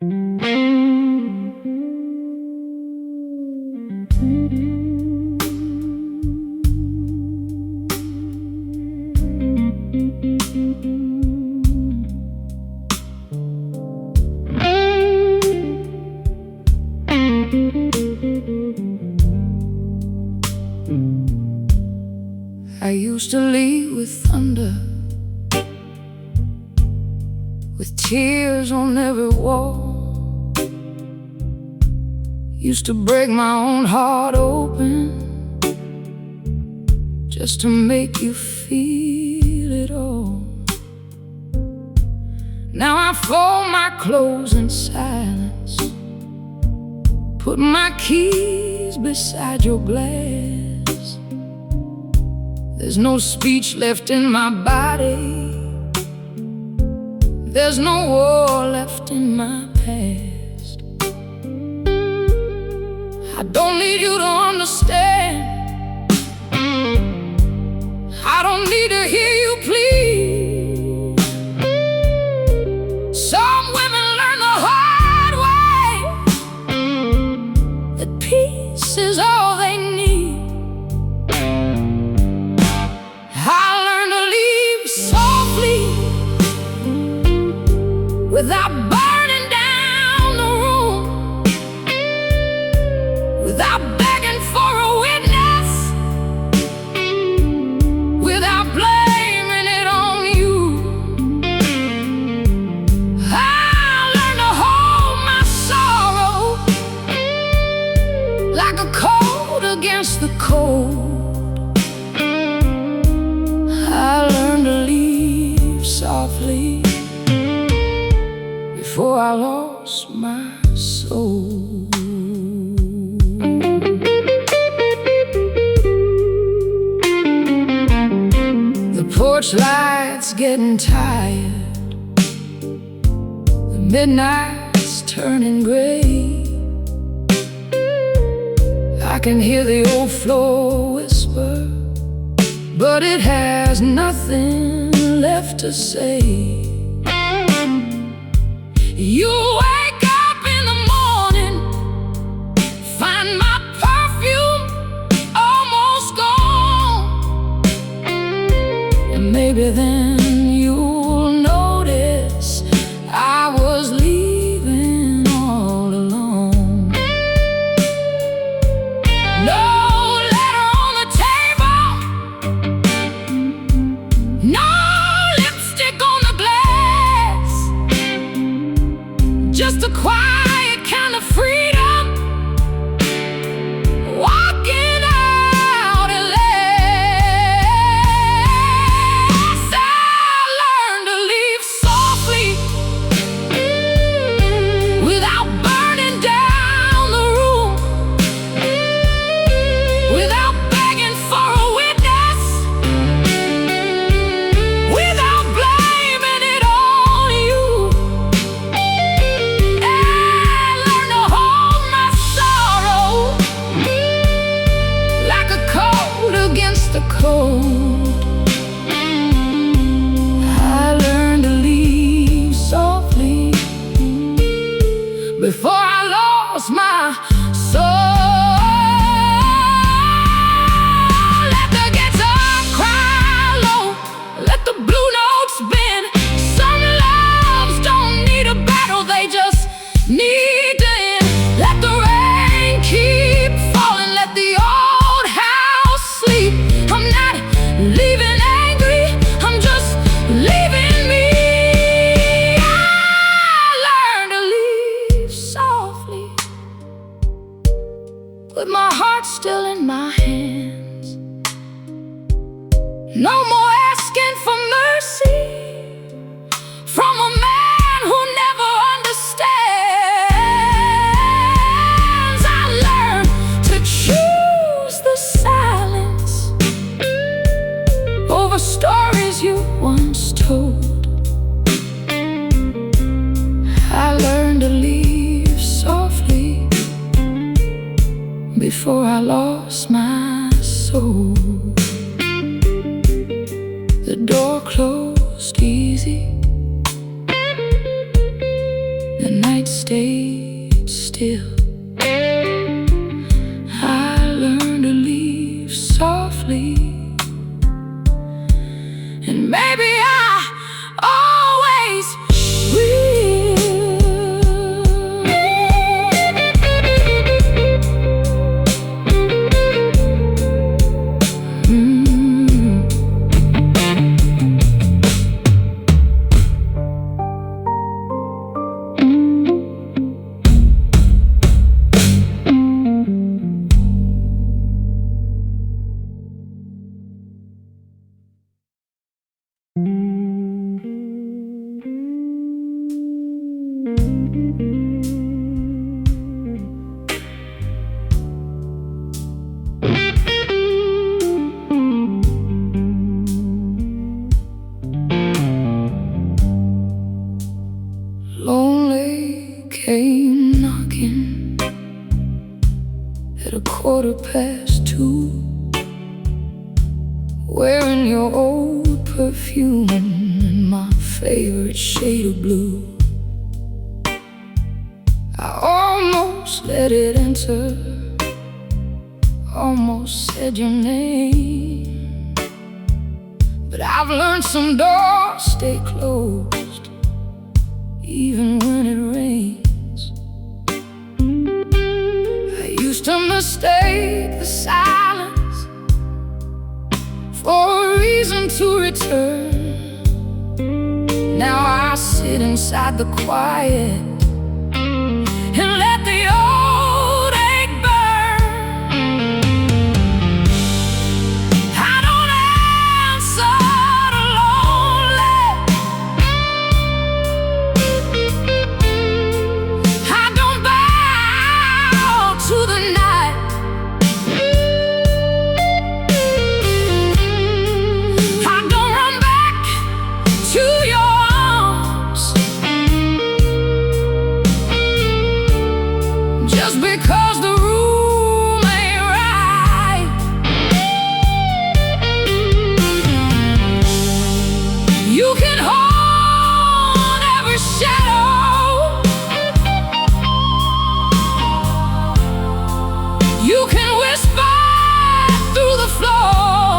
I used to lead with thunder, with tears on every wall. Used to break my own heart open just to make you feel it all. Now I fold my clothes in silence, put my keys beside your glass. There's no speech left in my body, there's no war left in my past. I don't need you to understand, I don't need to hear you plead. Some women learn the hard way that peace is all they need. Without burning down the room, without begging for a witness, without blaming it on you. I learned to hold my sorrow like a coat against the cold. I learned to leave softly before I lost my soul. The porch light's getting tired, the midnight's turning gray. I can hear the old floor whisper, but it has nothing left to say. You wake up in the morning, find my perfume almost gone, and maybe then you'll notice I was leaving all alone. No letter on the table, no lipstick on the glass, just a quiet kind of freedom, walking out at last. I learned to leave softly, without burning down the room, without begging for a witness, without blaming it on you. The cold. I learned to leave softly before I lost my soul. Let the guitar cry low, let the blue notes spin. Some loves don't need a battle, they just need to end. Let the rain keep falling, let the old house sleep. I'm not leaving angry, I'm just leaving me. I learned to leave softly, with my heart still in my hands. No more asking for mercy from a man who never understands. I learned to choose the silence over stories you once told. I learned to leave softly before I lost my soul. The door closed easy, the night stayed still. I learned to leave softly, and maybe I always lonely came knocking at 2:15, wearing your old perfume and my favorite shade of blue. I almost let it enter, almost said your name, but I've learned some doors stay closed even when it rains. I used to mistake the silence for a reason to return. Now I sit inside the quiet and let the old ache burn. I don't answer the lonely, I don't bow to the night. I don't run back to your arms just because the room ain't right. You can hold every shadow, you can whisper through the floor,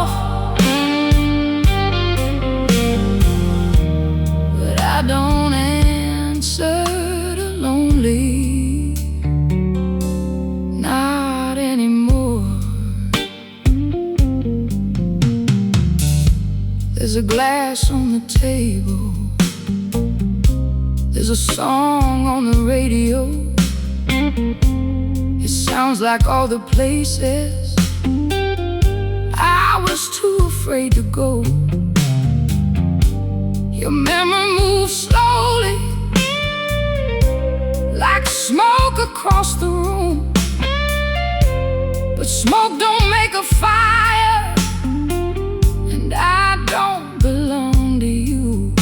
but I don't answer the lonely, not anymore. There's a glass on the table, there's a song on the radio. It sounds like all the places I was too afraid to go. Your memory moves slowly, like smoke across the room, but smoke don't make a fire, and I don't belong to you.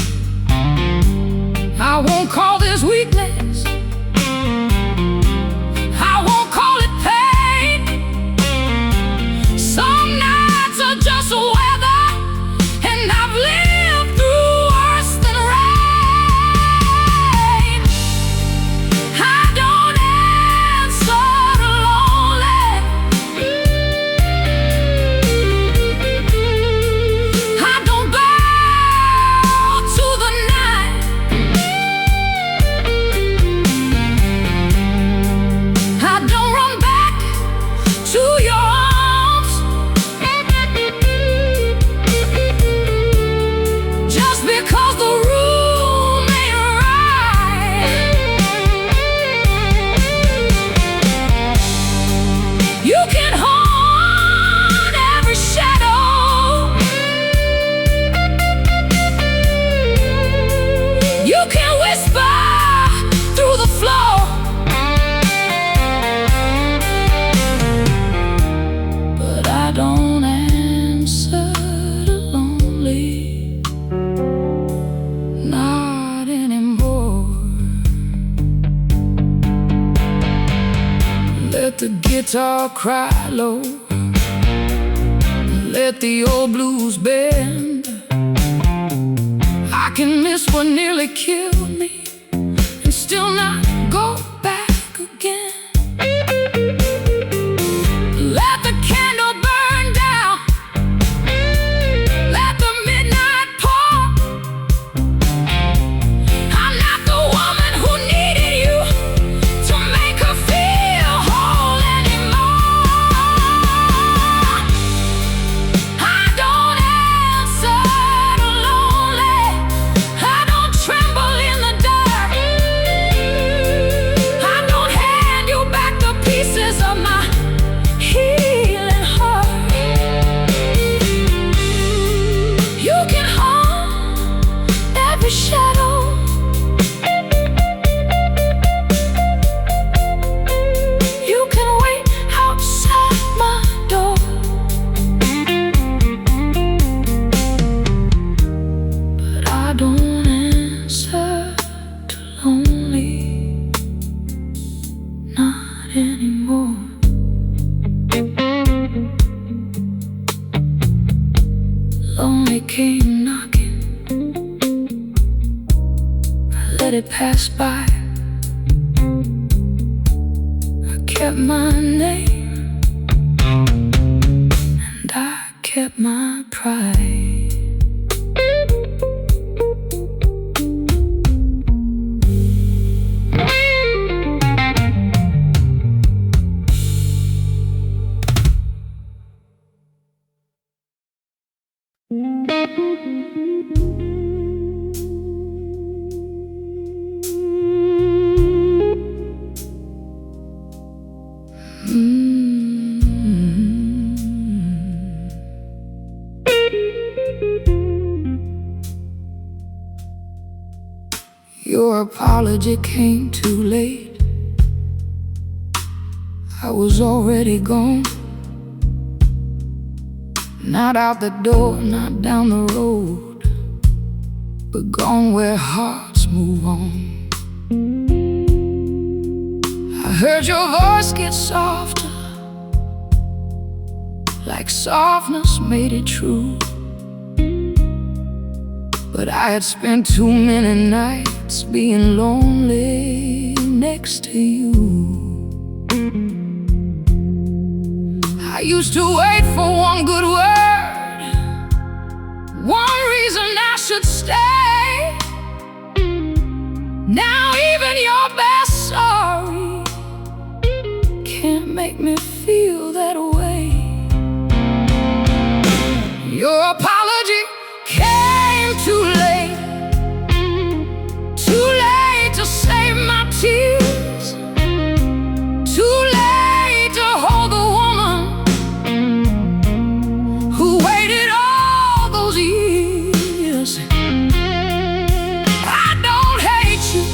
I won't call this weakness, I won't call it pain. Some nights are just weather, and I've lived through worse than rain. I don't answer the lonely, I don't bow to the night. I don't run back to your arms just because the room ain't right. You can haunt every shadow, you can whisper through the floor, but I don't answer the lonely, not anymore. Let the guitar cry low, let the old blues bend. I can miss what nearly killed me and still not go passed by. I kept my name, and I kept my pride. Your apology came too late. I was already gone. Not out the door, not down the road, but gone where hearts move on. I heard your voice get softer, like softness made it true. But I had spent too many nights being lonely next to you. I used to wait for one good word, one reason I should stay. Now even your best sorry can't make me feel that way. Your apology came too late, too late to save my tears, too late to hold the woman who waited all those years. I don't hate you,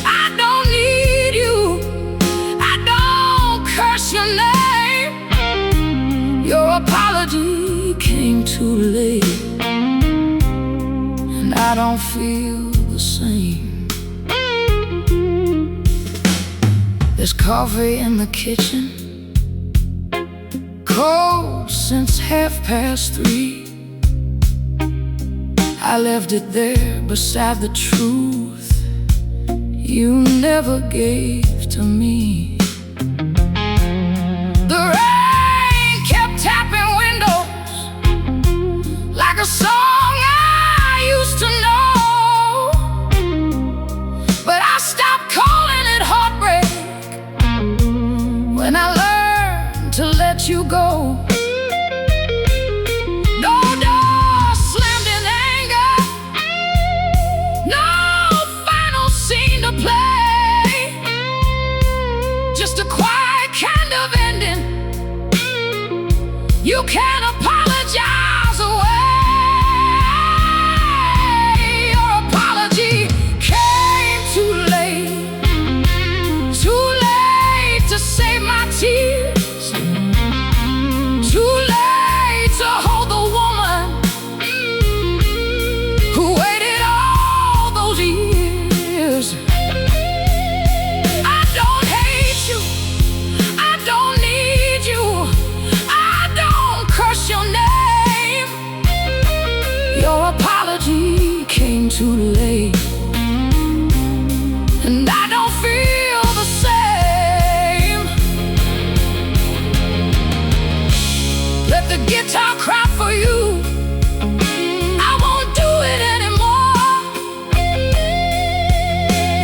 I don't need you, I don't curse your name. Your apology came too late, and I don't feel the same. There's coffee in the kitchen, cold since 3:30. I left it there beside the truth you never gave to me. The rain kept tapping windows like a song I used to know, but I stopped calling it heartbreak when I learned to let you go. No door slammed in anger, no final scene to play, just a quiet kind of ending you can't apologize away. Your apology came too late, too late to save my tears, too late to hold the woman who waited all those years. I don't hate you, I don't need you, I don't curse your name. Your apology came too late, and I don't feel the same. Let the guitar cry for you, I won't do it anymore.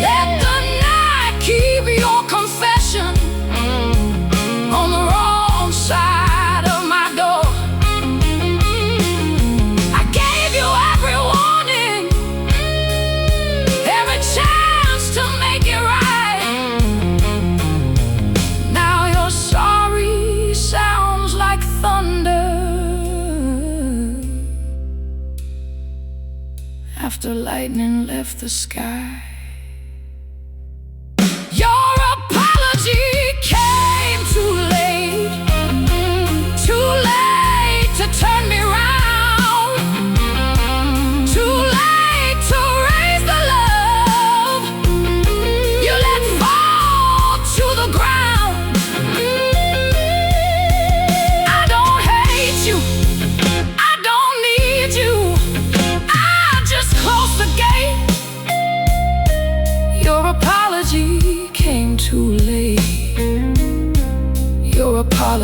Let the night keep your confession on the wrong side of my door. I gave you every warning, every chance to make it right. Now your sorry sounds like thunder after lightning left the sky. Your apology came too late, too late to turn me round, too late to raise the love you let fall to the ground. I don't hate you, I don't need you, I just close the gate.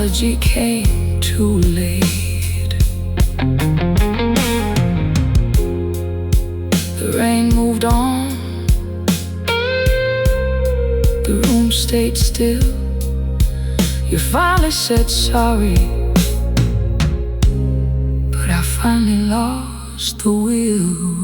apology came too late. The rain moved on, the room stayed still. You finally said sorry, but I finally lost the will.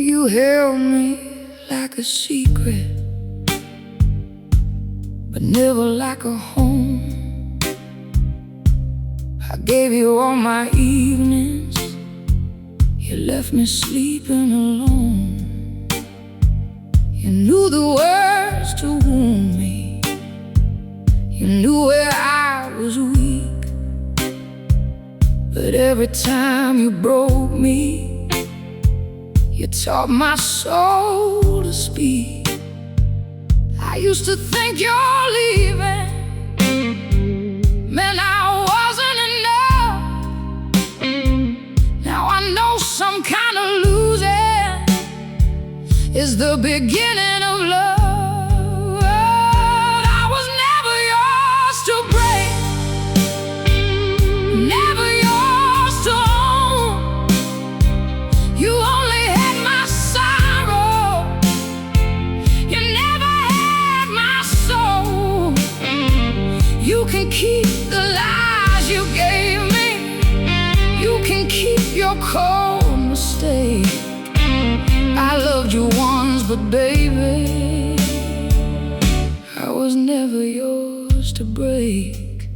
You held me like a secret, but never like a home. I gave you all my evenings, you left me sleeping alone. You knew the words to wound me, you knew where I was weak, but every time you broke me, you taught my soul to speak. I used to think you're leaving meant I wasn't enough. Now I know some kind of losing is the beginning of love. I was never yours to break, never yours to own. You only had my sorrow, you never had my soul. You can keep the lies you gave me, you can keep your cold mistake. I loved you once, but baby, I was never yours to break.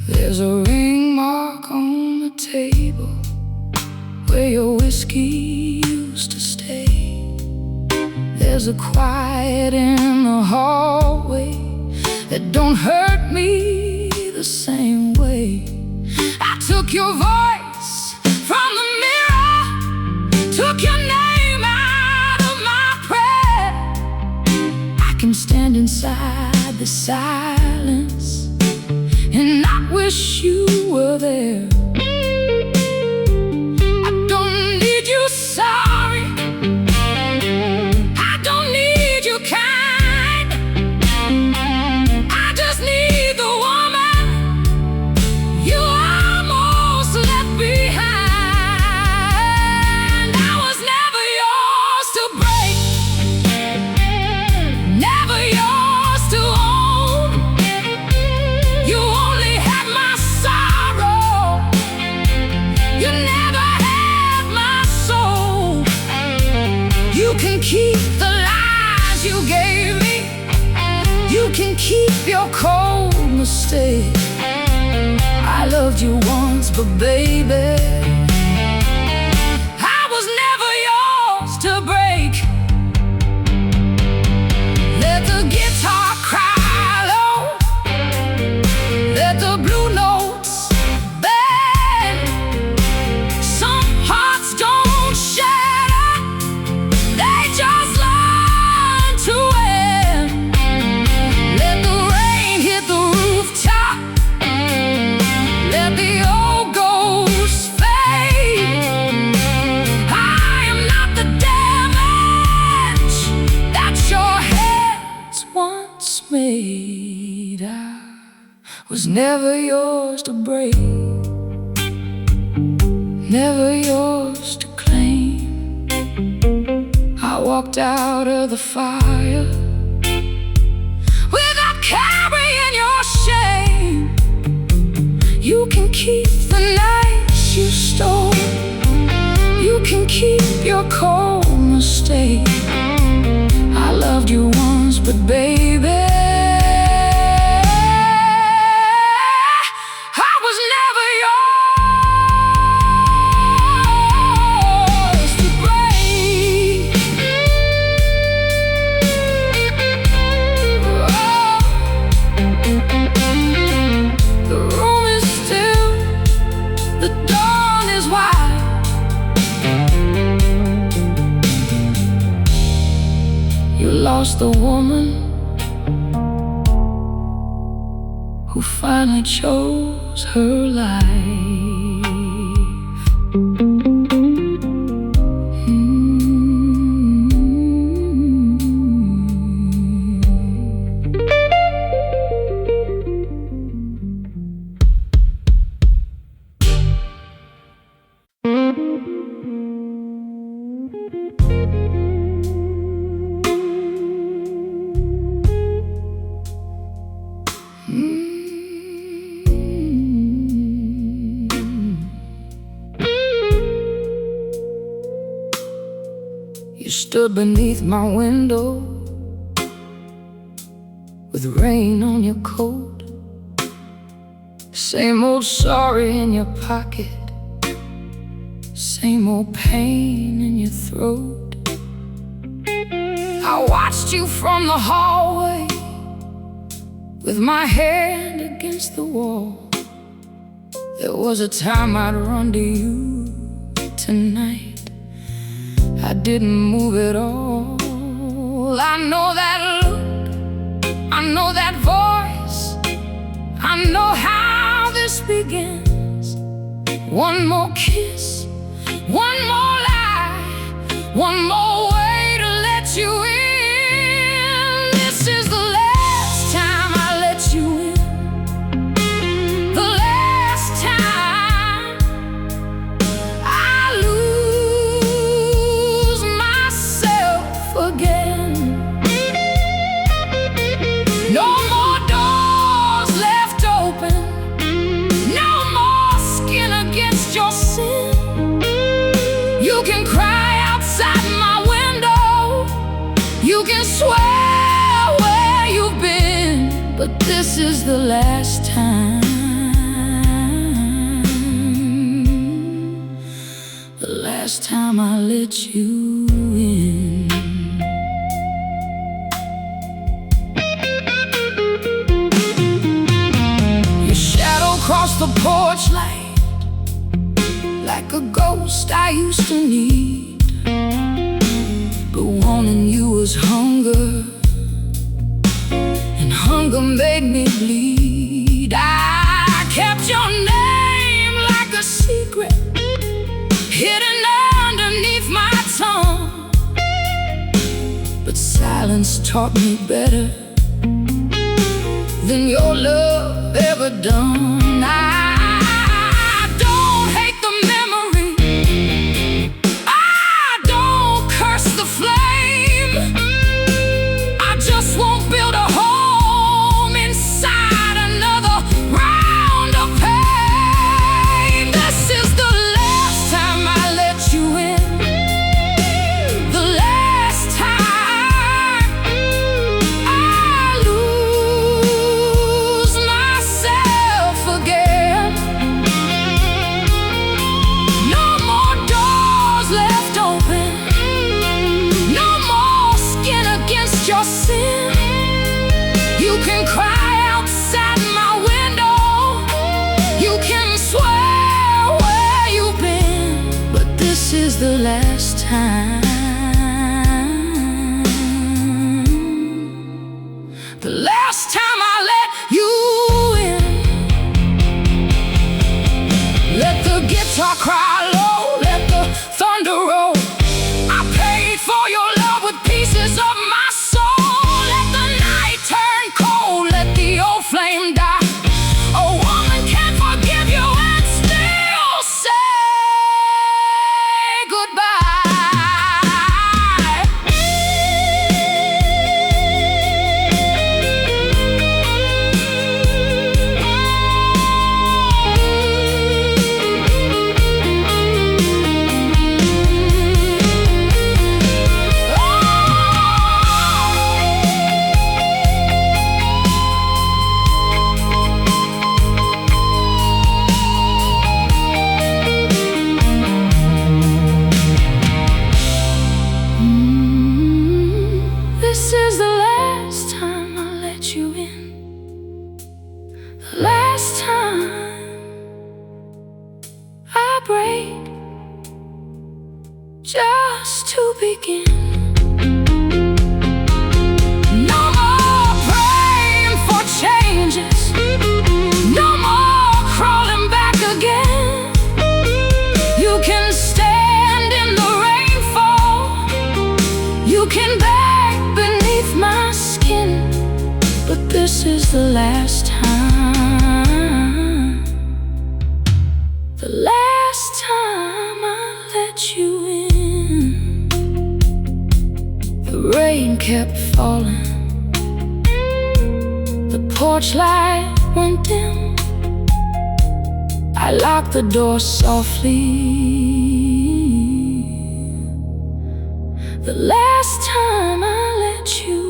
There's a ring mark on the table where your whiskey used to stay. There's a quiet in the hallway that don't hurt me the same way. I took your voice from the mirror, took your name out of my prayer. I can stand inside the silence and I wish you were there. I don't need you sorry, I don't need you kind, I just need the woman you almost left behind. I was never yours to break, never yours to own. You only had my sorrow, you never had my soul. You can keep the lies you gave me, you can keep your cold mistake. I loved you once, but baby, I was never yours to break. Let the guitar cry low, let the blue notes bend. Some hearts don't shatter, they just learn to end. Let the rain hit the rooftop, let the old ghosts fade. I am not the damage that your hands once made. I was never yours to break, never yours to claim. I walked out of the fire without carrying your shame. You can keep the nights you stole, you can keep your cold mistake. lost the woman who finally chose her life. You stood beneath my window with rain on your coat, same old sorry in your pocket, same old pain in your throat. I watched you from the hallway with my hand against the wall. There was a time I'd run to you. Tonight I didn't move at all. I know that look, I know that voice, I know how this begins. One more kiss, one more lie, one more way to let you in. This is the last time I let you in, the last time I lose myself again. No more doors left open, no more skin against your sin. You can cry outside my window, you can swear where you've been, but this is the last time, the last time I let you in. Your shadow crossed the porch light like a ghost I used to need, but wanting you was hunger, and hunger made me bleed. I kept your name like a secret, hidden underneath my tongue, but silence taught me better than your love ever done. I don't hate the memory, I don't curse the flame, I just won't build a home inside another round of pain. This is the last time I let you in, the last time I lose myself again. No more doors left open, no more skin against your sin. You can cry outside my window, you can swear where you've been, but this is the last time, the last time I let you in. Let the guitar cry low, let the thunder roll. I paid for your love with pieces of my soul. Let the night turn cold, let the old flame die. A woman can't forgive you and still say goodbye. This is the last time I let you in, the last time I break just to begin. the last time? The last time I let you in. The rain kept falling, the porch light went dim. I locked the door softly. The last time I let you in.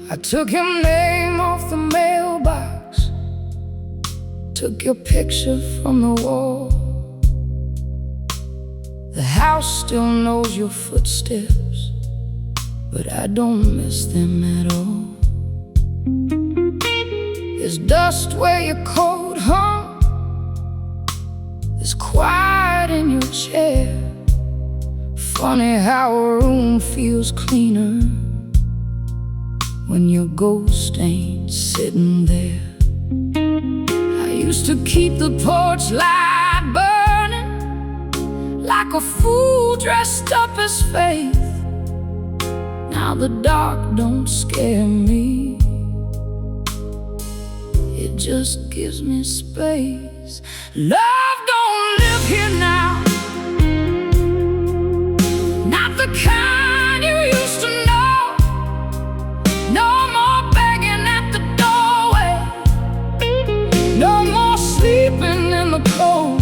I took your name off the mailbox, took your picture from the wall. The house still knows your footsteps, but I don't miss them at all. There's dust where your coat hung, there's quiet in your chair. Funny how a room feels cleaner when your ghost ain't sitting there. I used to keep the porch light burning like a fool dressed up as faith. Now the dark don't scare me, it just gives me space. Love don't live here now, not the kind you used to know. No more begging at the doorway, no more sleeping in the cold.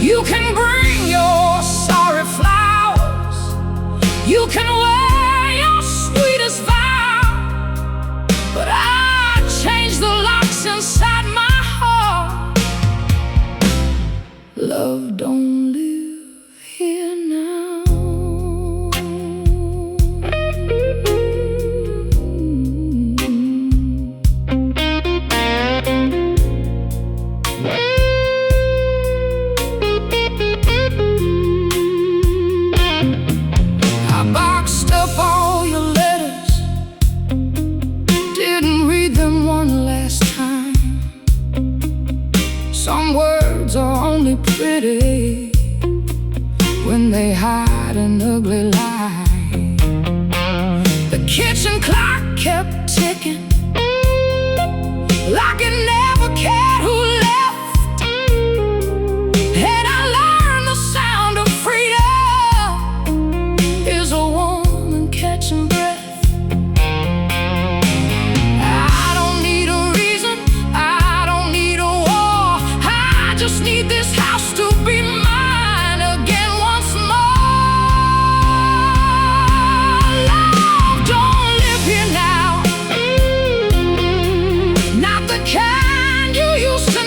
You can bring your sorry flowers, you can wear your sweetest vow, but I changed the locks inside my heart. Love don't live here now. I boxed up all your letters, didn't read them one last time. Some words are only pretty when they hide an ugly lie. The kitchen clock kept ticking like it never cared who left. And I learned the sound of freedom is a woman catching breath. I don't need a reason, I don't need a war, I just need this house to be mine again once more. Love don't live here now, not the kind you used to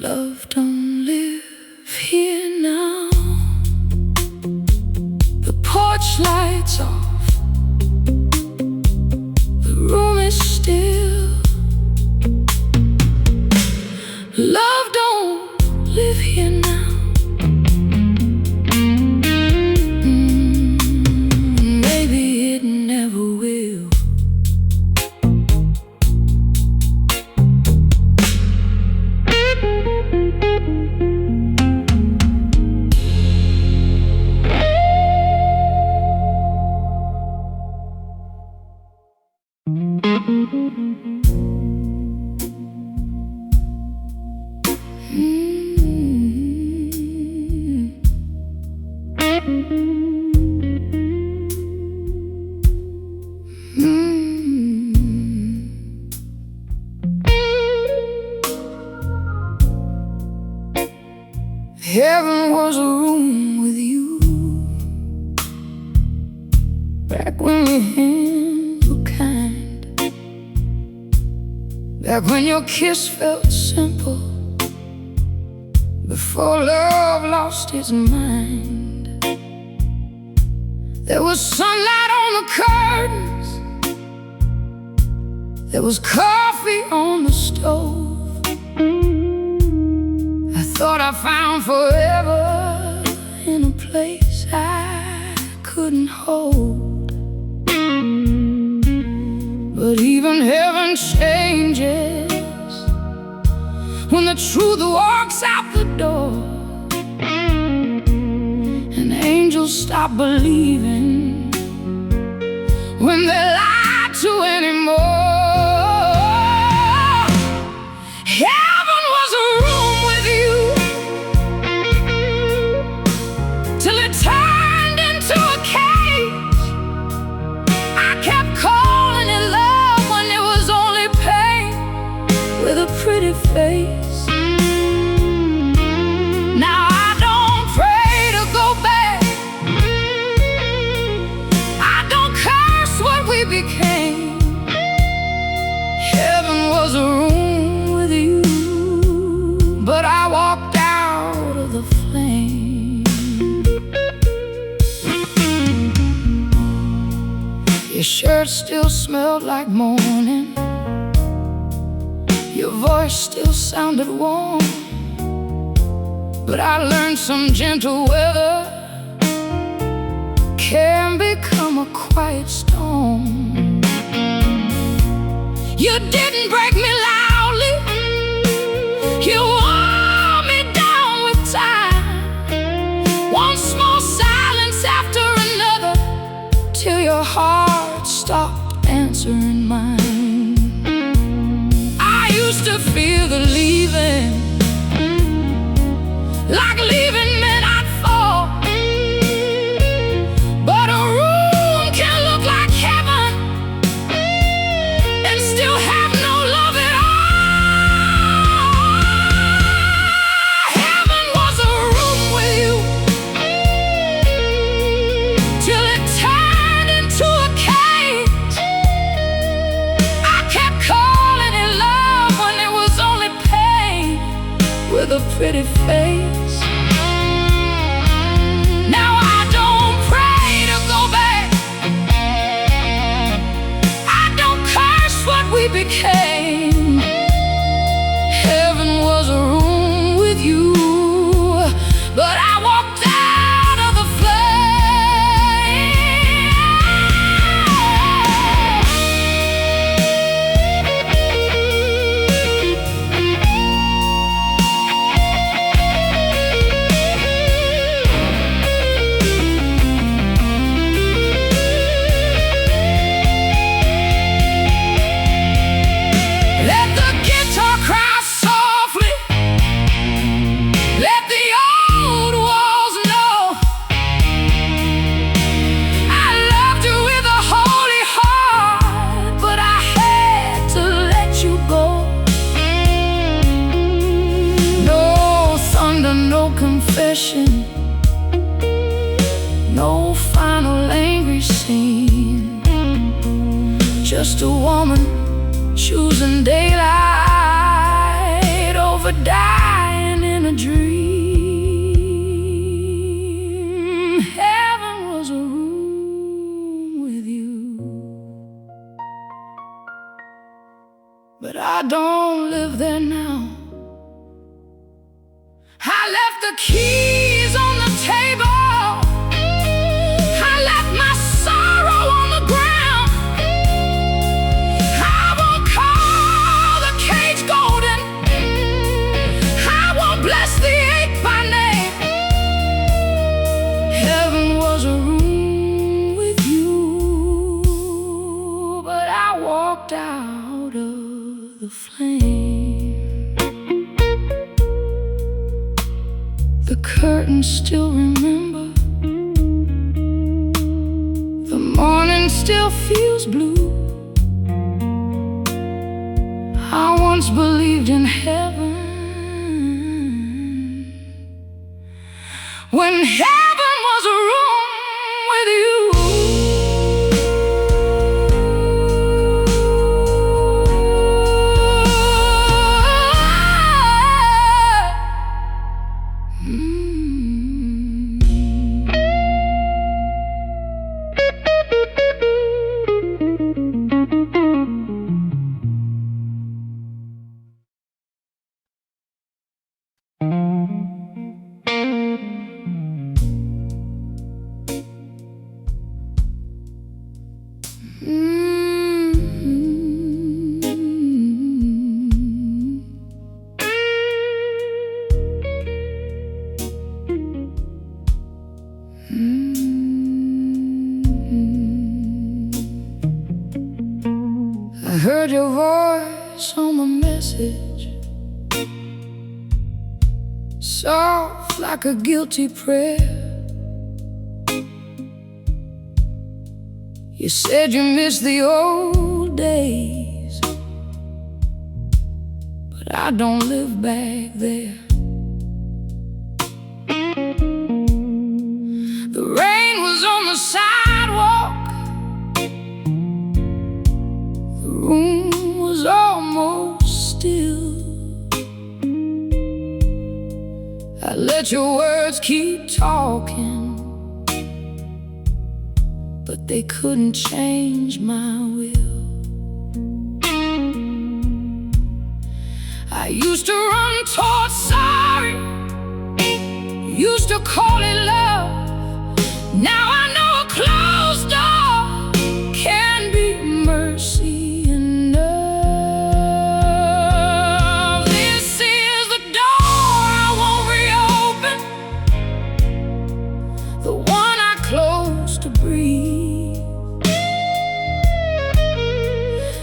Love don't live here now. The porch lights off, the room is still. Love don't live here now. Maybe it never will. Heaven was a room with you, back when your hands were kind, back when your kiss felt simple, before love lost its mind. There was sunlight on the curtains, there was coffee on the stove. Thought I found forever in a place I couldn't hold. But even heaven changes when the truth walks out the door, and angels stop believing when they're lied to anymore. Heaven was a room with you, till it turned into a cage. I kept calling it love when it was only pain with a pretty face. Now I don't pray to go back, I don't curse what we became. Heaven was a room with you, but I walked out of the flame. Your shirt still smelled like morning, your voice still sounded warm, but I learned some gentle weather can become a quiet storm. You didn't break me loudly, you wore me down with time. One small silence after another, till your heart stopped answering mine. I used to fear the leaving, like leaving meant I'd fall. But a room can look like heaven and still have no love at all. Heaven was a room with you, till it turned into a cage. I kept calling it love when it was only pain with a pretty face. Now I don't pray to go back, I don't curse what we became. Heaven was a room with you, but I walked out of the Let the guitar cry softly, let the old walls know I loved you with a holy heart, but I had to let you go. No thunder, no confession, no final angry scene, just a woman choosing daylight over dying but I don't live there now. I left the keys on the table. I left my sorrow on the ground. I won't call the cage golden. I won't bless the ache by name. Heaven was a room with you, but I walked out of the flame. The curtains still remember. The morning still feels blue. I once believed in heaven, when heaven was a room with you. I heard your voice on the message, soft like a guilty prayer. You said you missed the old days, but I don't live back there. The rain was on the sidewalk. The room was almost still. I let your words keep talking, but they couldn't change my will. I used to run towards sorry, used to call it love. Now I know a closed door can be mercy enough. This is the door I won't reopen, the one I closed to breathe.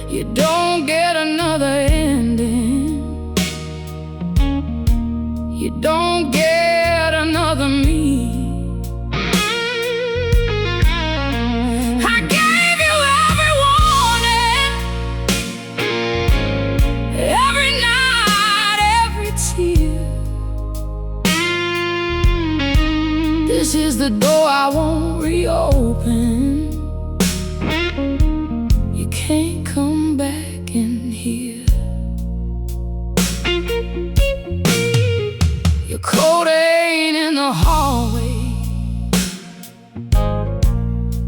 You don't get another ending. You don't get another me. I gave you every warning, every night, every tear. This is the door I won't reopen. You can't come back in here. Your coat ain't in the hallway.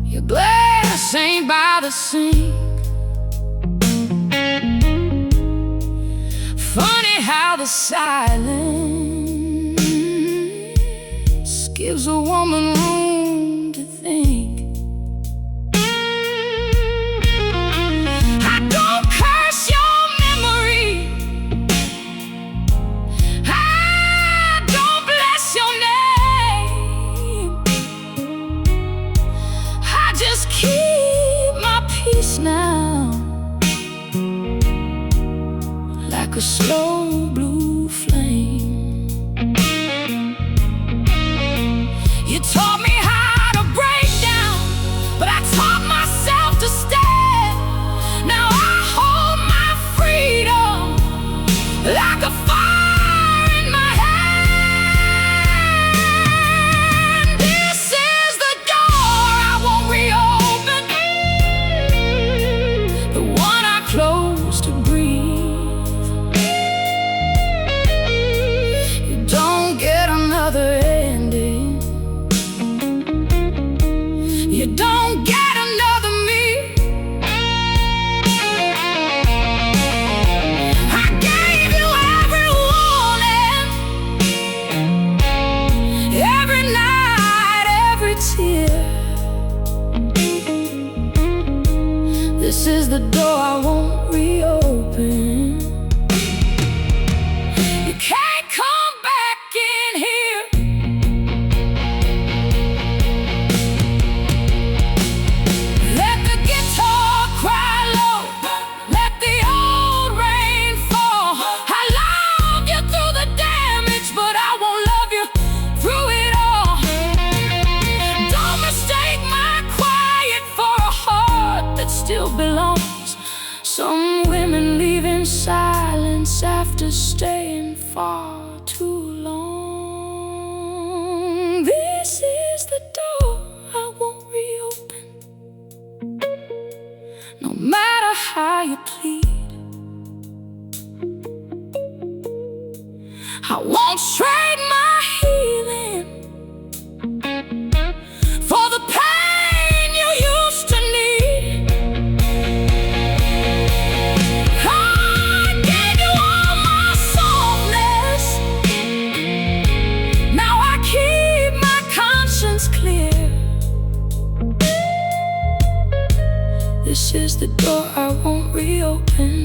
Your glass ain't by the sink. Funny how the silence gives a woman room to think. I don't curse your memory. I don't bless your name. I just keep my peace now, like a slow blue flame. You taught me how to break down, but I taught myself to stand. Now I hold my freedom like a fire in my hand. This is the door I won't reopen, the one I closed to breathe. This is the door I won't reopen. You can't come back in here. Let the guitar cry low, let the old rain fall. I loved you through the damage, but I won't love you through it all. Don't mistake my quiet for a heart that still belongs. Some women leave in silence after staying far too long. This is the door I won't reopen. No matter how you plead, I won't trade my healing for the pain you used to need. I gave you all my softness. Now I keep my conscience clear. This is the door I won't reopen.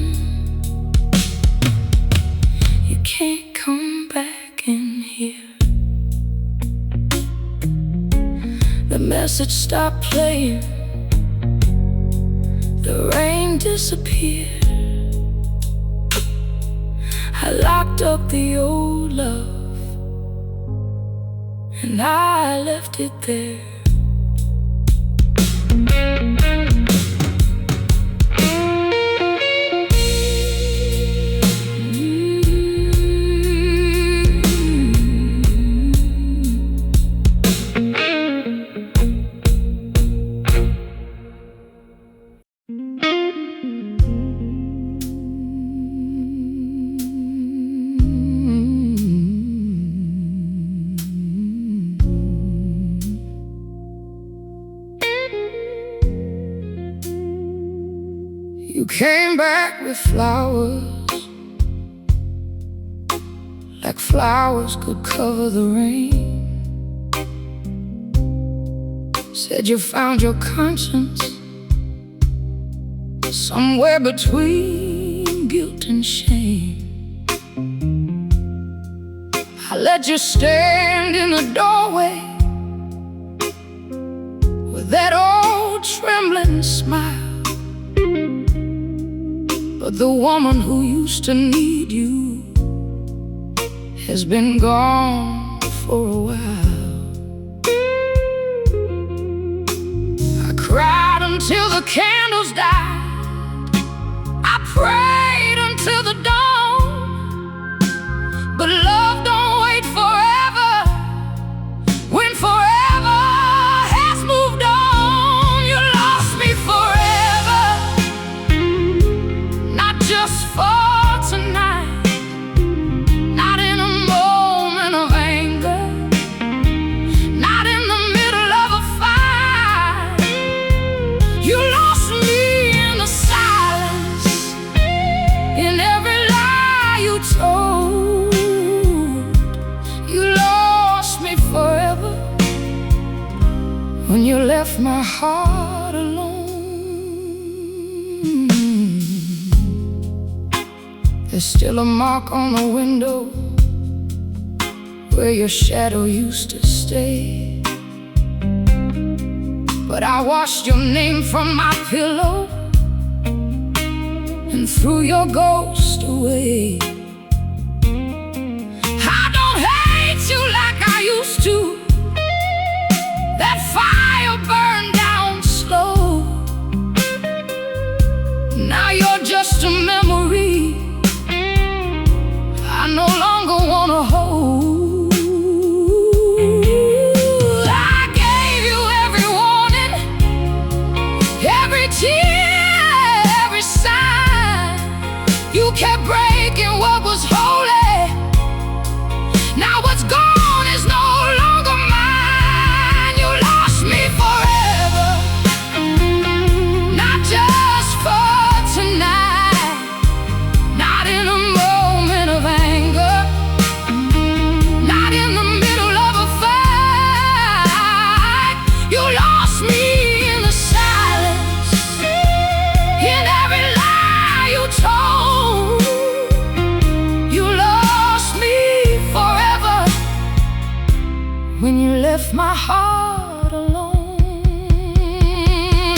You can't come back in here. The message stopped playing. The rain disappeared. I locked up the old love and I left it there. You came back with flowers, like flowers could cover the rain. Said you found your conscience somewhere between guilt and shame. I let you stand in the doorway with that old trembling smile. But the woman who used to need you has been gone for a while. I cried until the candles died. I prayed until the dawn. But love don't wait forever. When forever has moved on, you lost me forever. Not just for tonight, not in a moment of anger, not in the middle of a fight. You lost me in the silence, in every lie you told. You lost me forever when you left my heart alone. There's still a mark on the window where your shadow used to stay. But I washed your name from my pillow and threw your ghost away. I don't hate you like I used to. That fire burned down slow. Now you're just a memory I no longer wanna hold. I gave you every warning, every tear, every sign. You kept breaking what was holy. Now what's gone is no longer mine. You lost me forever, not just for tonight, left my heart alone.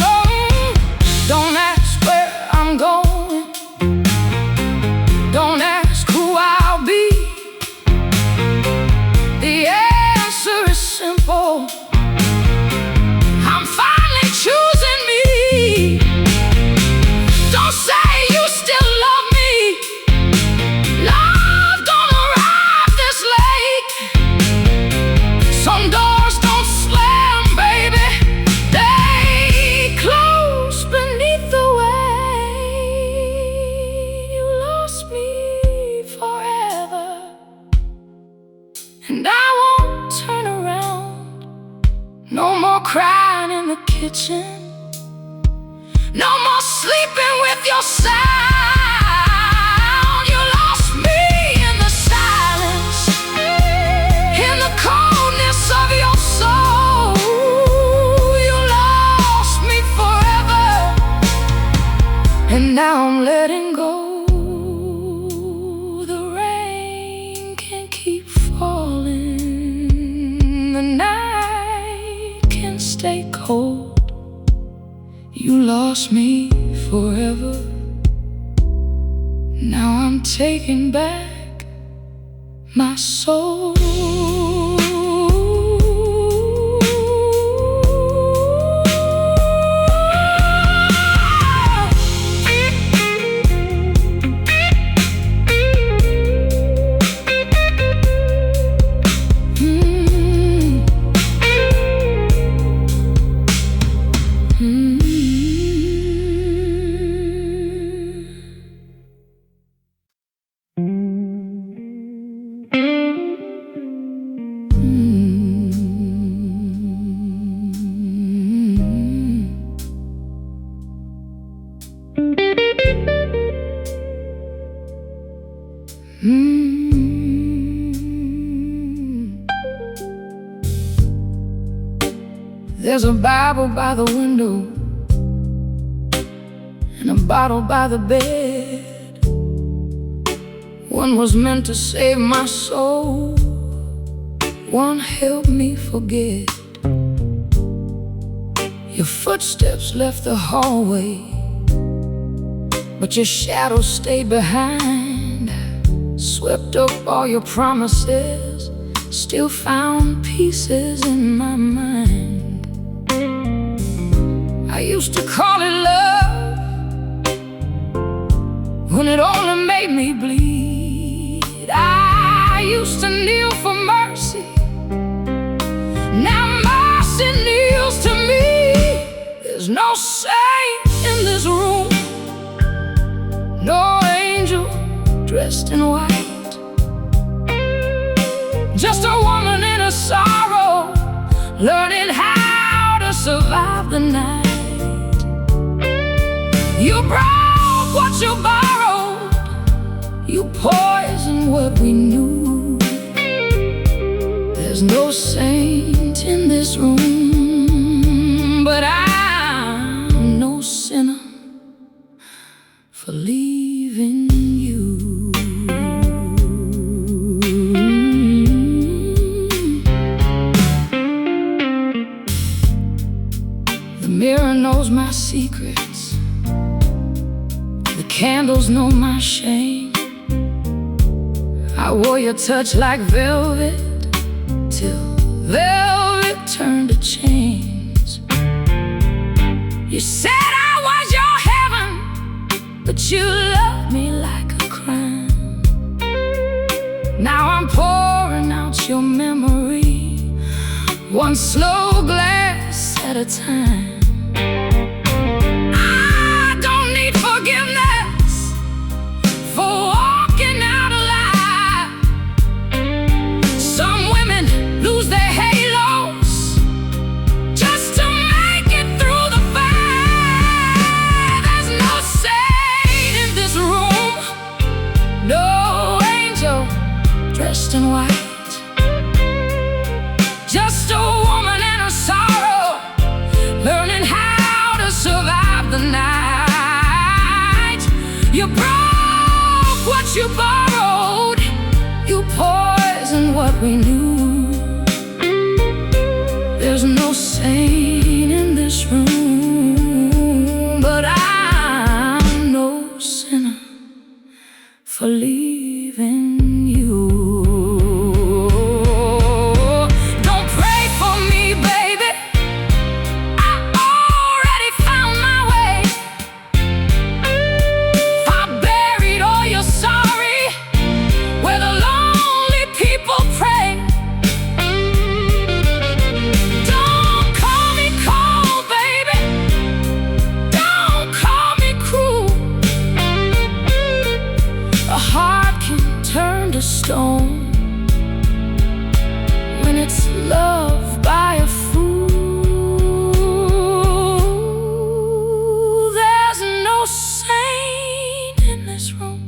Oh, don't ask where I'm going, don't ask who I'll be. The answer is simple, I'm finally choosing me. Don't say you still love me, love don't arrive this late. Some doors don't slam, baby, they close beneath the weight. You lost me forever, and I won't turn around. No more crying in the kitchen, no more sleeping with your sound. You lost me in the silence, in the coldness of your soul. You lost me forever, and now I'm letting go. The rain can keep falling, the night can stay cold. You lost me forever, now I'm taking back my soul. There's a Bible by the window and a bottle by the bed. One was meant to save my soul, one helped me forget. Your footsteps left the hallway, but your shadow stayed behind. Swept up all your promises, still found pieces in my mind. I used to call it love when it only made me bleed. I used to kneel for mercy, now mercy kneels to me. There's no saint in this room, no angel dressed in white, just a woman in her sorrow, learning how to survive the night. You broke what you borrowed, you poisoned what we knew. There's no saint in this room, but I'm no sinner for leaving you. The mirror knows my secrets, the candles know my shame. I wore your touch like velvet, till velvet turned to chains. You said I was your heaven, but you loved me like a crime. Now I'm pouring out your memory, one slow glass at a time. I don't need forgiveness for walking out alive. Some women lose their halos just to make it through the fight. There's no saint in this room, no angel dressed in white, just a woman and her sorrow, learning how to survive the night. You broke what you borrowed, you poisoned what we knew. for leaving you. Don't pray for me, baby, I already found my way. I buried all your sorry where the lonely people pray. Don't call me cold, baby, don't call me cruel. A heart can turn to stone when it's loved by a fool. There's no saint in this room,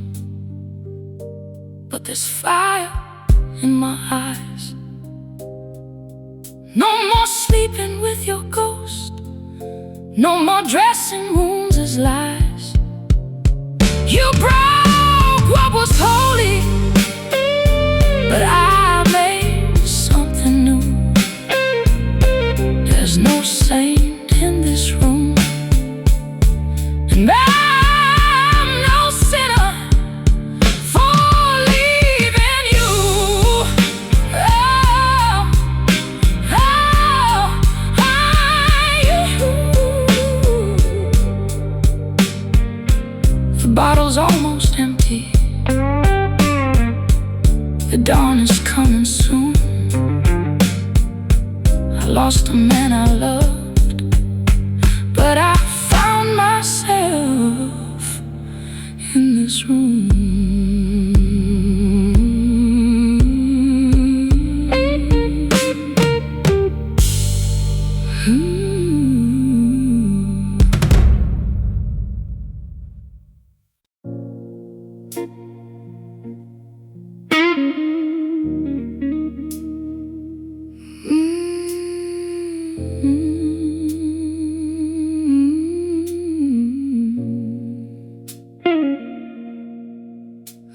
but there's fire in my eyes. No more sleeping with your ghost, no more dressing wounds as lies. You broke what was holy, but I made something new. There's no saint in this room, and I'm no sinner for leaving you. The bottle's almost empty, the dawn is coming soon. I lost a man I loved, but I found myself in this room.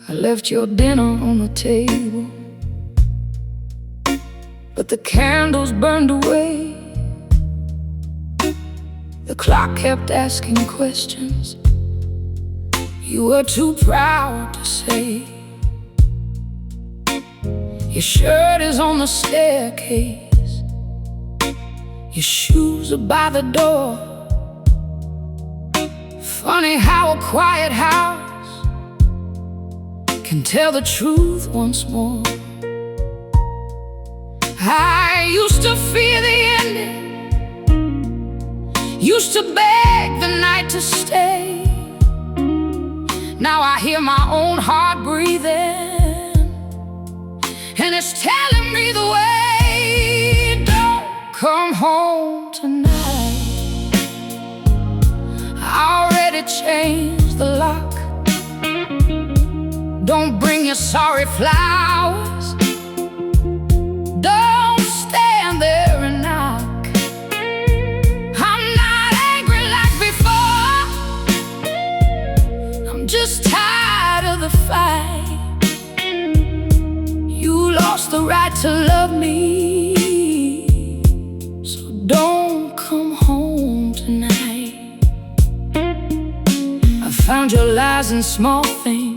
I left your dinner on the table, but the candles burned away. The clock kept asking questions you were too proud to say. Your shirt is on the staircase, your shoes are by the door. Funny how a quiet house can tell the truth once more. I used to fear the ending, used to beg the night to stay. Now I hear my own heart breathing, and it's telling me the way. Don't come home tonight, I already changed the lock. Don't bring your sorry flowers, don't stand there and knock. I'm not angry like before, I'm just tired of the fight. You lost the right to love me, so don't come home tonight. I found your lies in small things,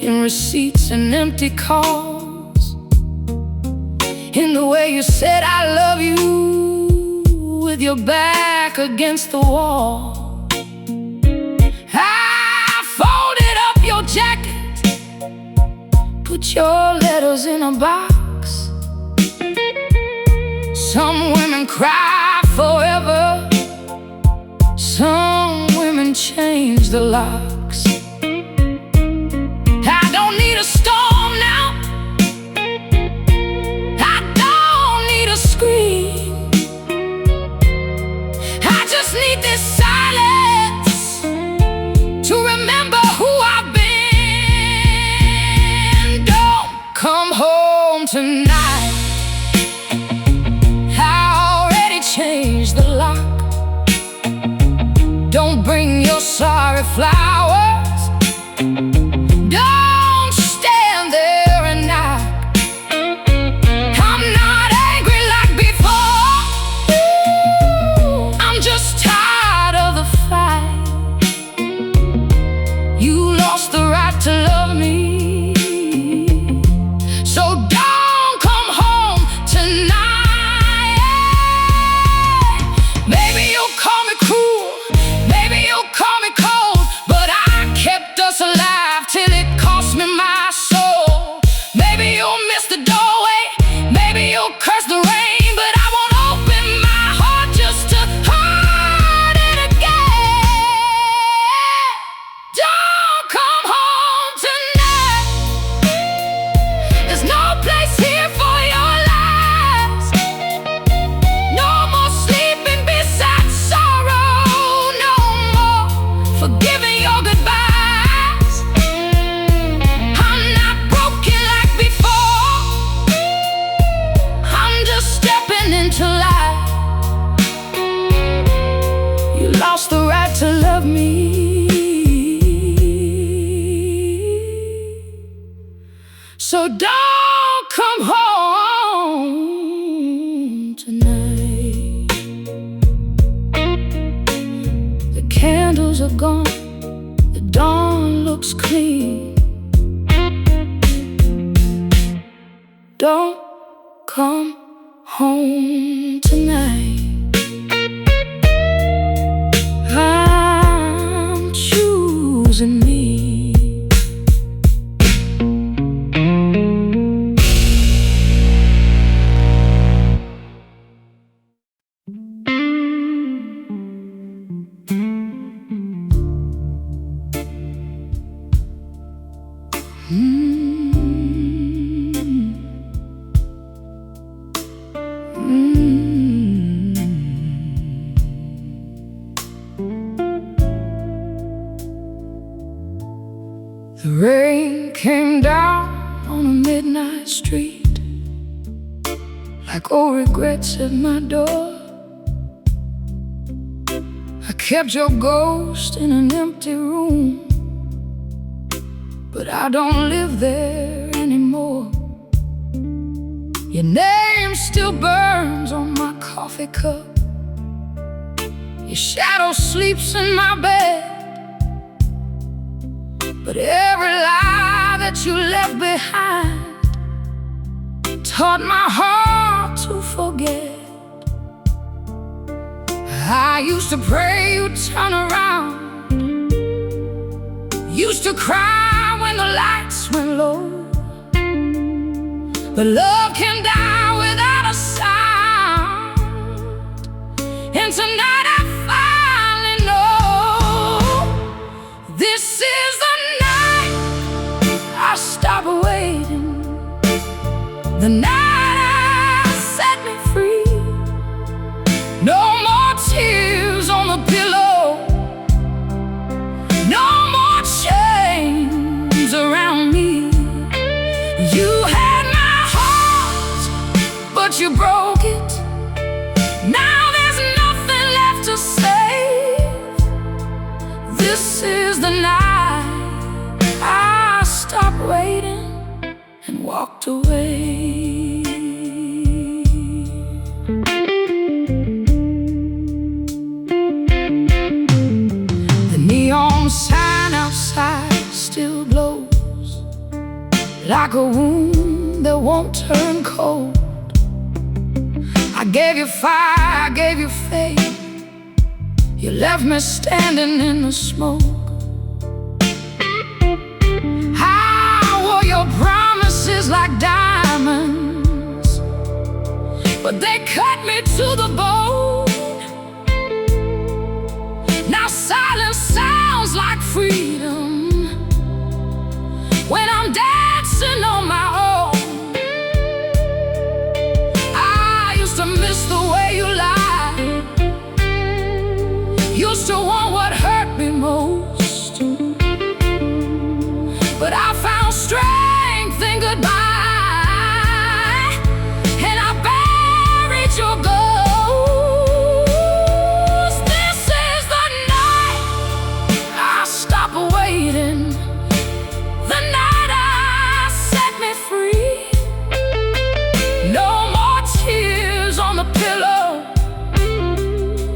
in receipts and empty calls, in the way you said I love you with your back against the wall. I folded up your jacket, put your letters in a box. Some women cry forever, some women change the locks. I don't need a storm now, I don't need a scream, I just need this silence to remember who I've been. Don't come home tonight, I already changed the lock. Don't bring your sorry flowers, don't stand there and knock. I'm not angry like before, I'm just tired of the fight. You lost the So don't come home tonight. The candles are gone, the dawn looks clean. Don't come home tonight. I'm choosing me. The rain came down on a midnight street, like old regrets at my door. I kept your ghost in an empty room, but I don't live there anymore. Your name still burns on my coffee cup. Your shadow sleeps in my bed. But every lie that you left behind taught my heart to forget. I used to pray you'd turn around, used to cry when the lights went low. But love can die without a sound, and tonight I finally know this is the night I stop waiting, the night I set me free. No more tears on the pillow, no more chains around me. You had my heart, but you broke it. Now there's nothing left to save. This is the night I stopped waiting and walked away. The neon sign outside still glows, like a wound that won't turn cold. I gave you fire, I gave you faith. You left me standing in the smoke. I wore your promises like diamonds, but they cut me to the bone. Now silence sounds like freedom when I'm dancing on my own. I used to miss the way you lied, used to want what hurt me most, but I found strength in goodbye, and I buried your ghost. This is the night I stop waiting, the night I set me free. No more tears on the pillow,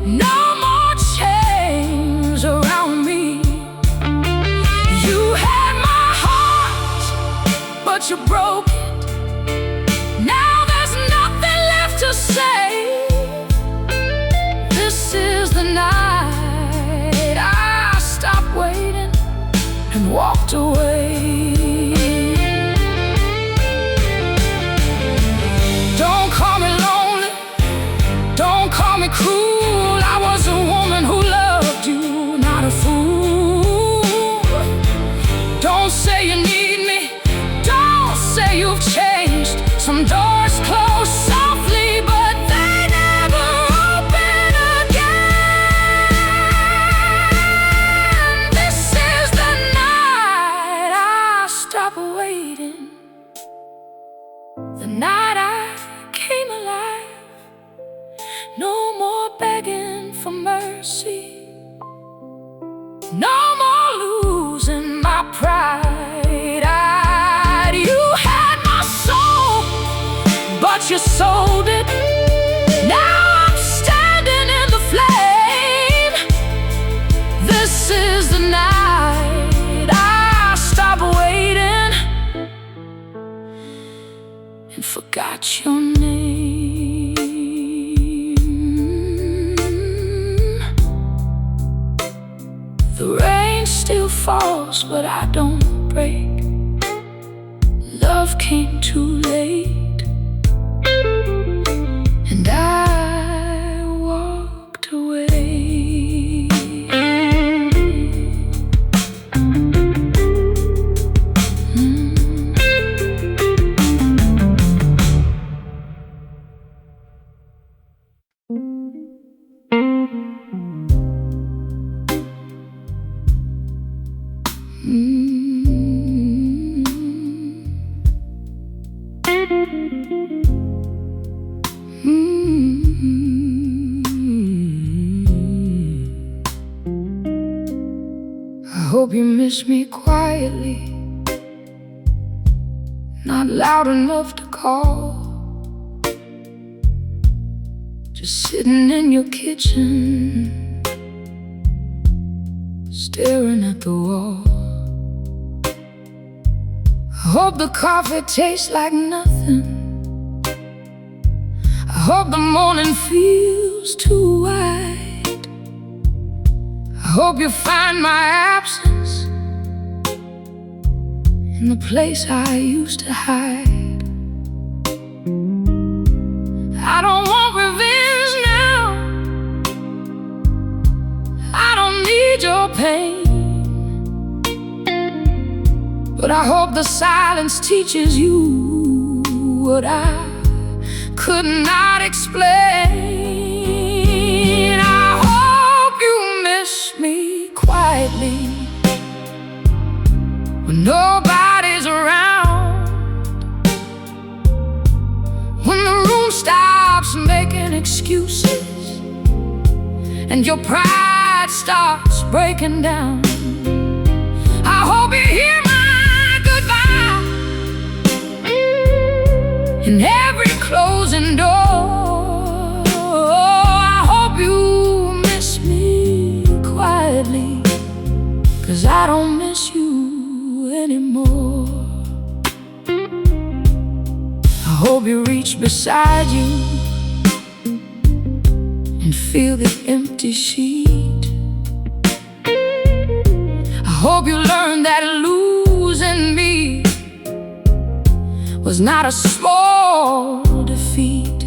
no more chains around me. You had my heart, but you broke it. Now there's nothing left to say. This is the night I stopped waiting and walked away. Don't call me lonely, don't call me cruel. I was a woman who loved you, not a fool. Don't say you need me, don't say you've changed. Some doors close softly, but they never open again. This is the night I stop waiting, the night I came alive. No more begging for mercy, no more losing my pride. You had you sold it. Now I'm standing in the flame. This is the night I stopped waiting and forgot your name. The rain still falls, but I don't break. Love came too late, and I walked away. I hope you miss me quietly, not loud enough to call. Just sitting in your kitchen, staring at the wall. I hope the coffee tastes like nothing. I hope the morning feels too wide. I hope you find my absence in the place I used to hide. I don't want revenge now. I don't need your pain. But I hope the silence teaches you what I could not explain. I hope you miss me quietly when nobody's around, when the room stops making excuses and your pride starts breaking down. I hope you hear my goodbye in every closing door. I hope you miss me quietly, 'cause I don't miss you anymore. I hope you reach beside you and feel the empty sheet. I hope you learn that losing me was not a small defeat.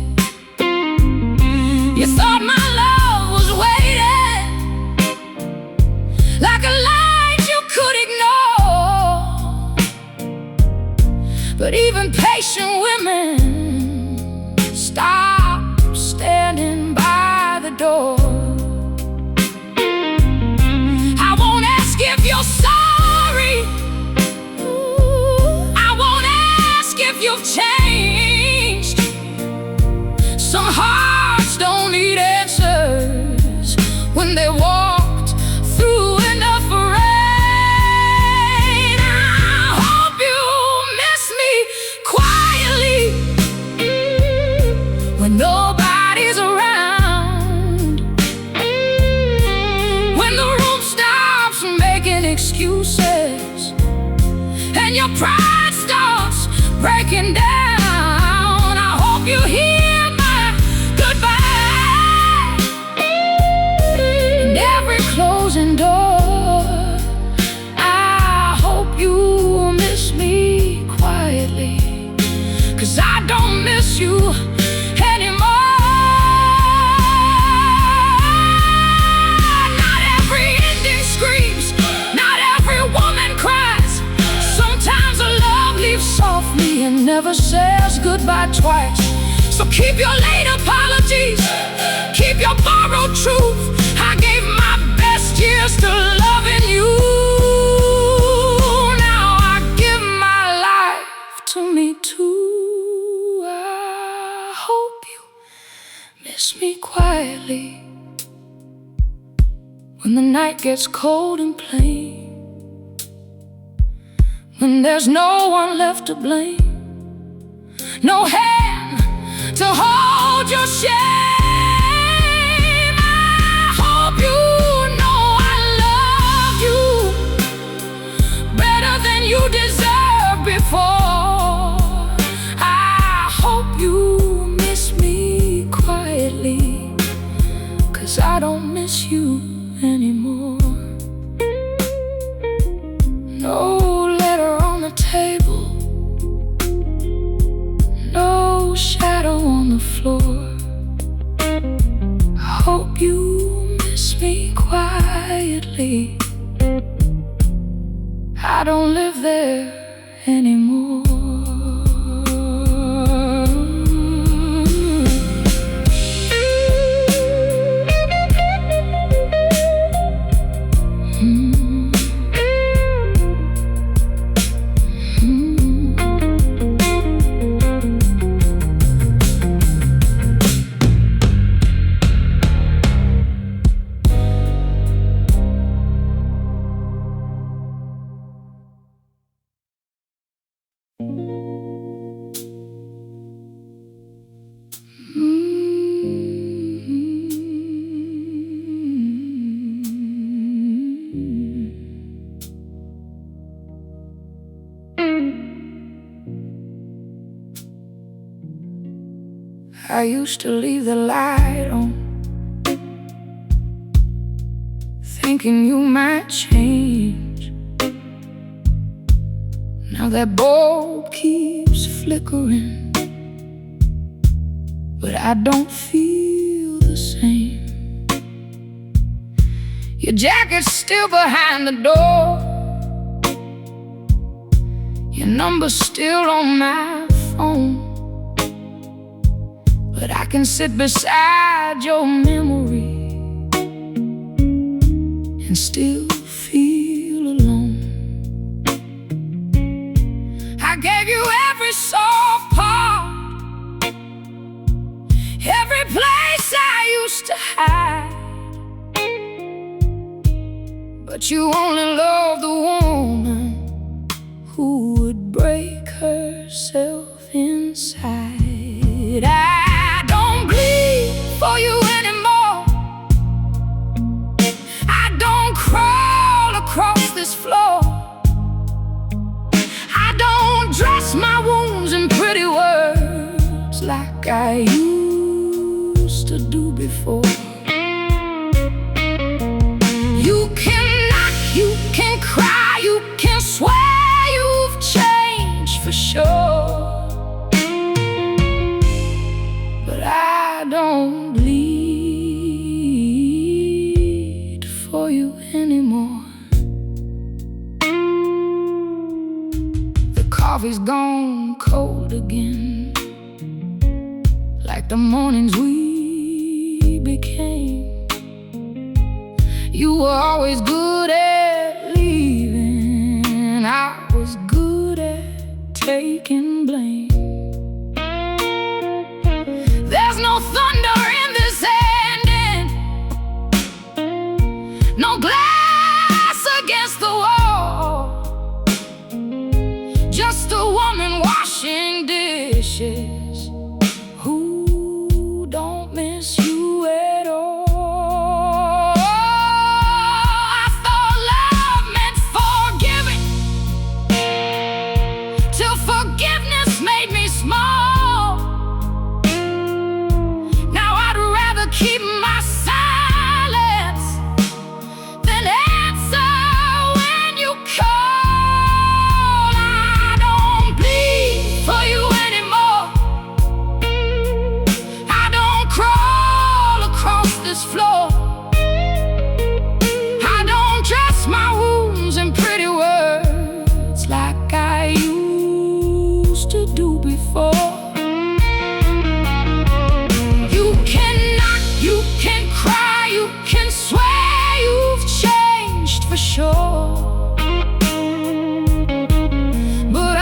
You thought my love was waiting like a light you could ignore, but even patient women stop standing by the door. I won't ask if you're sorry. I won't ask if you've changed. Some hearts don't need answers when they walked through enough rain. I hope you miss me quietly when nobody's around, when the room stops making excuses and your pride starts breaking down. I hope you hear my goodbye in every closing door. I hope you miss me quietly, 'cause I don't miss you anymore. Not every ending screams, not every woman cries. Sometimes a love leaves softly and never says goodbye twice. So keep your late apologies, keep your borrowed truth. I gave my best years to loving you. Now I give my life to me too. I hope you miss me quietly when the night gets cold and plain, when there's no one left to blame. No hand, to hold your shame. I hope you know I love you better than you deserve before. I hope you miss me quietly, 'cause I don't miss you anymore. No letter on the table, no shadow on the floor. I hope you miss me quietly. I don't live there anymore. I used to leave the light on, thinking you might change. Now that bulb keeps flickering, but I don't feel the same. Your jacket's still behind the door, your number's still on my phone, but I can sit beside your memory and still feel alone. I gave you every soft part, every place I used to hide, but you only loved the woman who would break herself inside. I don't bleed for you anymore. I don't crawl across this floor. I don't dress my wounds in pretty words like I used to do before. You can knock, you can cry, you can swear you've changed for sure, but I don't bleed for you anymore. The coffee's gone cold again, like the mornings we became. You were always good at leaving, I was good at taking blame. There's no thunder in this ending, no glass against the wall, just a woman washing dishes who don't miss you at all. I thought love meant forgiving, till forgiveness made me small. Now I'd rather keep my silence than answer when you call. I don't bleed for you anymore. I don't crawl across this floor. I don't dress my wounds in pretty words like I used to do before. You can knock, you can cry, you can swear you've changed for sure, but I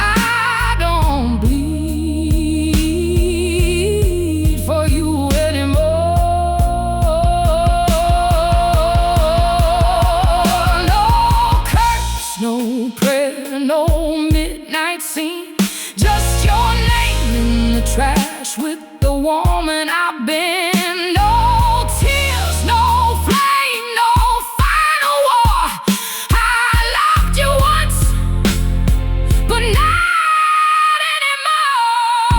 don't bleed for you anymore. No curse, no prayer, no midnight scene, just your name in the trash with the woman I've been. No tears, no flame, no final war. I loved you once, but not anymore.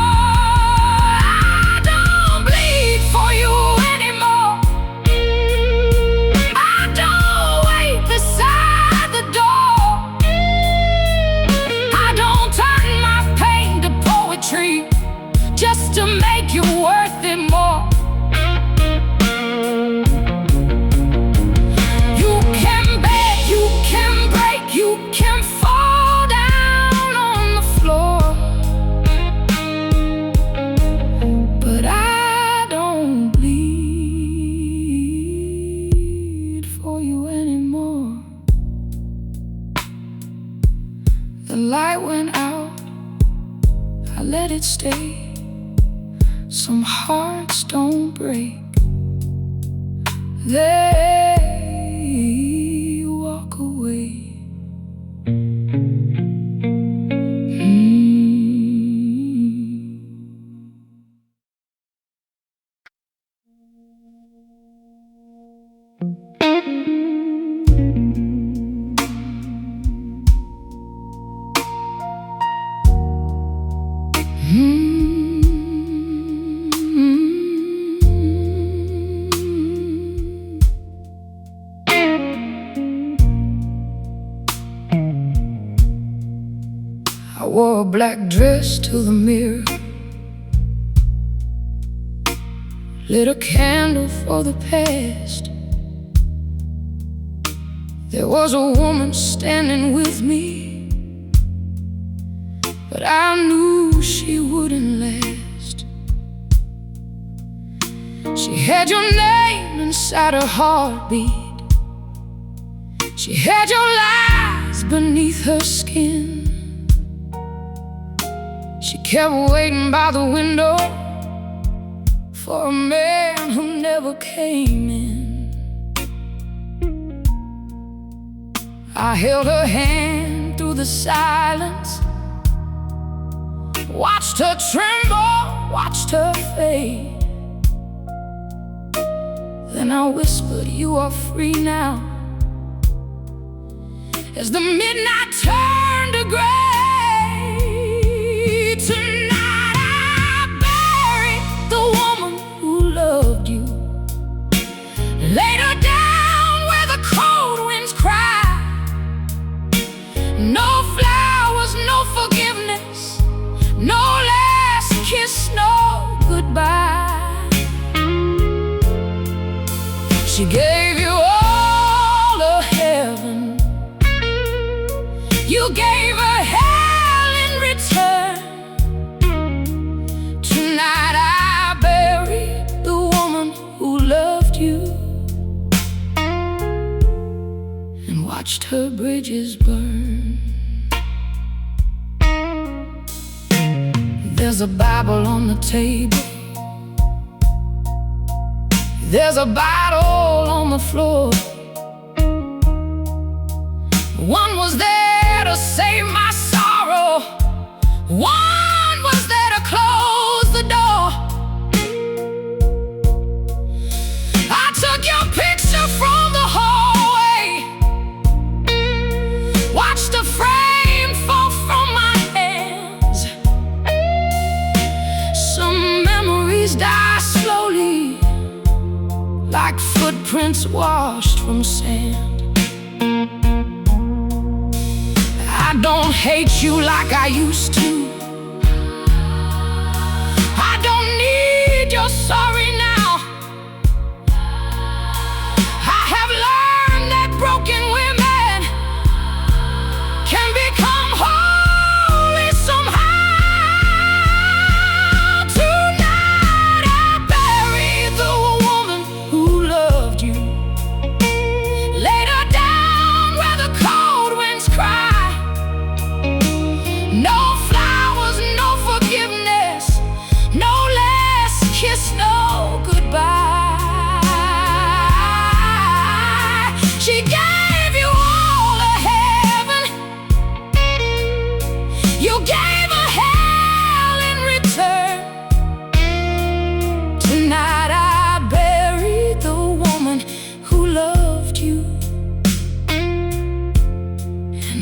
I don't bleed for you anymore. I don't wait beside the door. I don't turn my pain to poetry just to make you worth it more. You can beg, you can break, you can fall down on the floor, but I don't bleed for you anymore. The light went out, I let it stay. Some hearts don't break, they walk away. I wore a black dress to the mirror, lit a candle for the past. There was a woman standing with me, but I knew she wouldn't last. She had your name inside her heartbeat. She had your lies beneath her skin. She kept waiting by the window for a man who never came in. I held her hand through the silence, watched her tremble, watched her fade. Then I whispered, "You are free now." As the midnight turned to gray, tonight I buried the woman who loved you. Laid her down where the cold winds cry. No flowers, no forgiveness, no last kiss, no goodbye. She gave you all of heaven, you gave her hell in return. Tonight I buried the woman who loved you and watched her bridges burn. There's a Bible on the table, there's a bottle on the floor. One was there to save my sorrow, one was there to close the door. I took your picture from the hallway, watched the frame fall from my hands. Some memories die slowly, like footprints washed from sand. I don't hate you like I used to. I don't need your sorry now. I have learned that broken women can become holy somehow. Tonight I bury the woman who loved you. Laid her down where the cold winds cry. No fly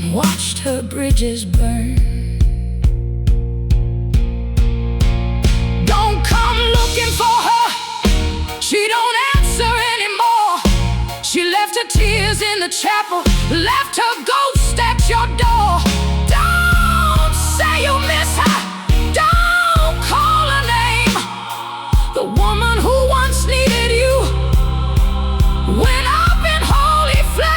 and watched her bridges burn. Don't come looking for her, she don't answer anymore. She left her tears in the chapel, left her ghost at your door. Don't say you miss her, don't call her name. The woman who once needed you went up in holy flame.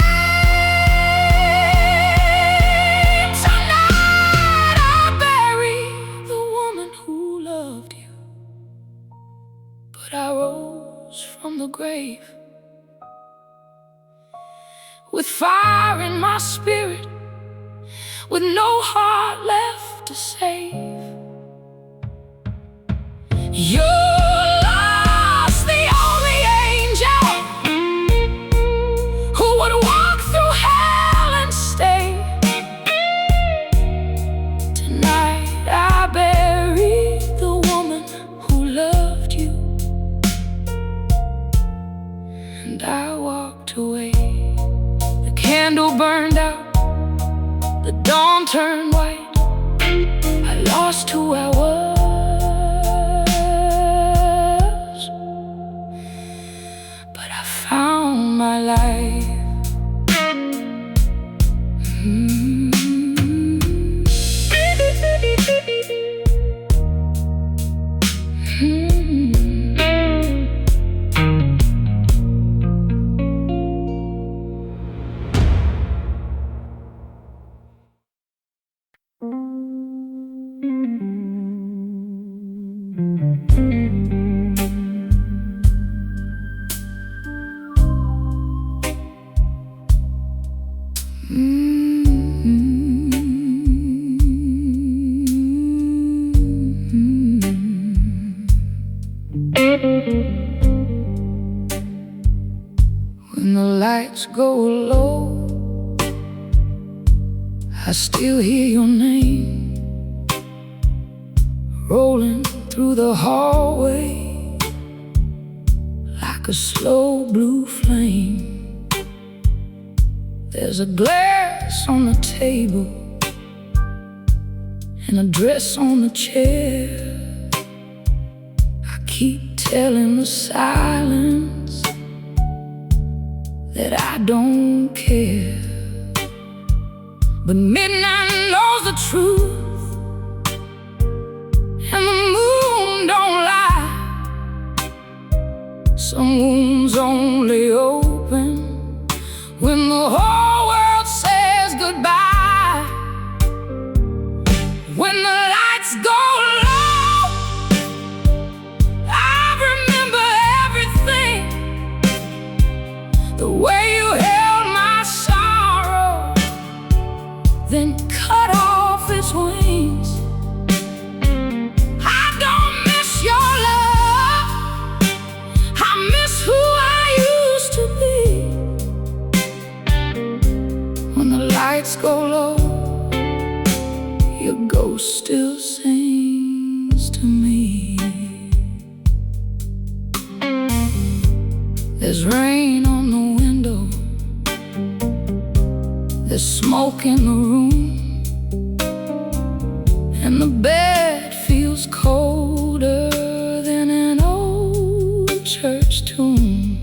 Tonight I bury the woman who loved you, but I rose from the grave with fire in my spirit, with no heart left to save. You're lost, the only angel who would walk through hell and stay. Tonight I bury the woman who loved you, and I walked away. The candle burned out, the dawn turned white. I lost who I was, but I found my life. When the lights go low, I still hear your name rolling through the hallway like a slow blue flame. There's a glass on the table and a dress on the chair. I keep telling the silence that I don't care, but midnight knows the truth, and the moon don't lie. Some wounds only open when the whole world says goodbye. When the lights go low, I remember everything. The way you held my sorrow, then cut off its wings. I don't miss your love, I miss who I used to be. When the lights go low, your ghost still sings to me. There's rain on the window, there's smoke in the room, and the bed feels colder than an old church tomb.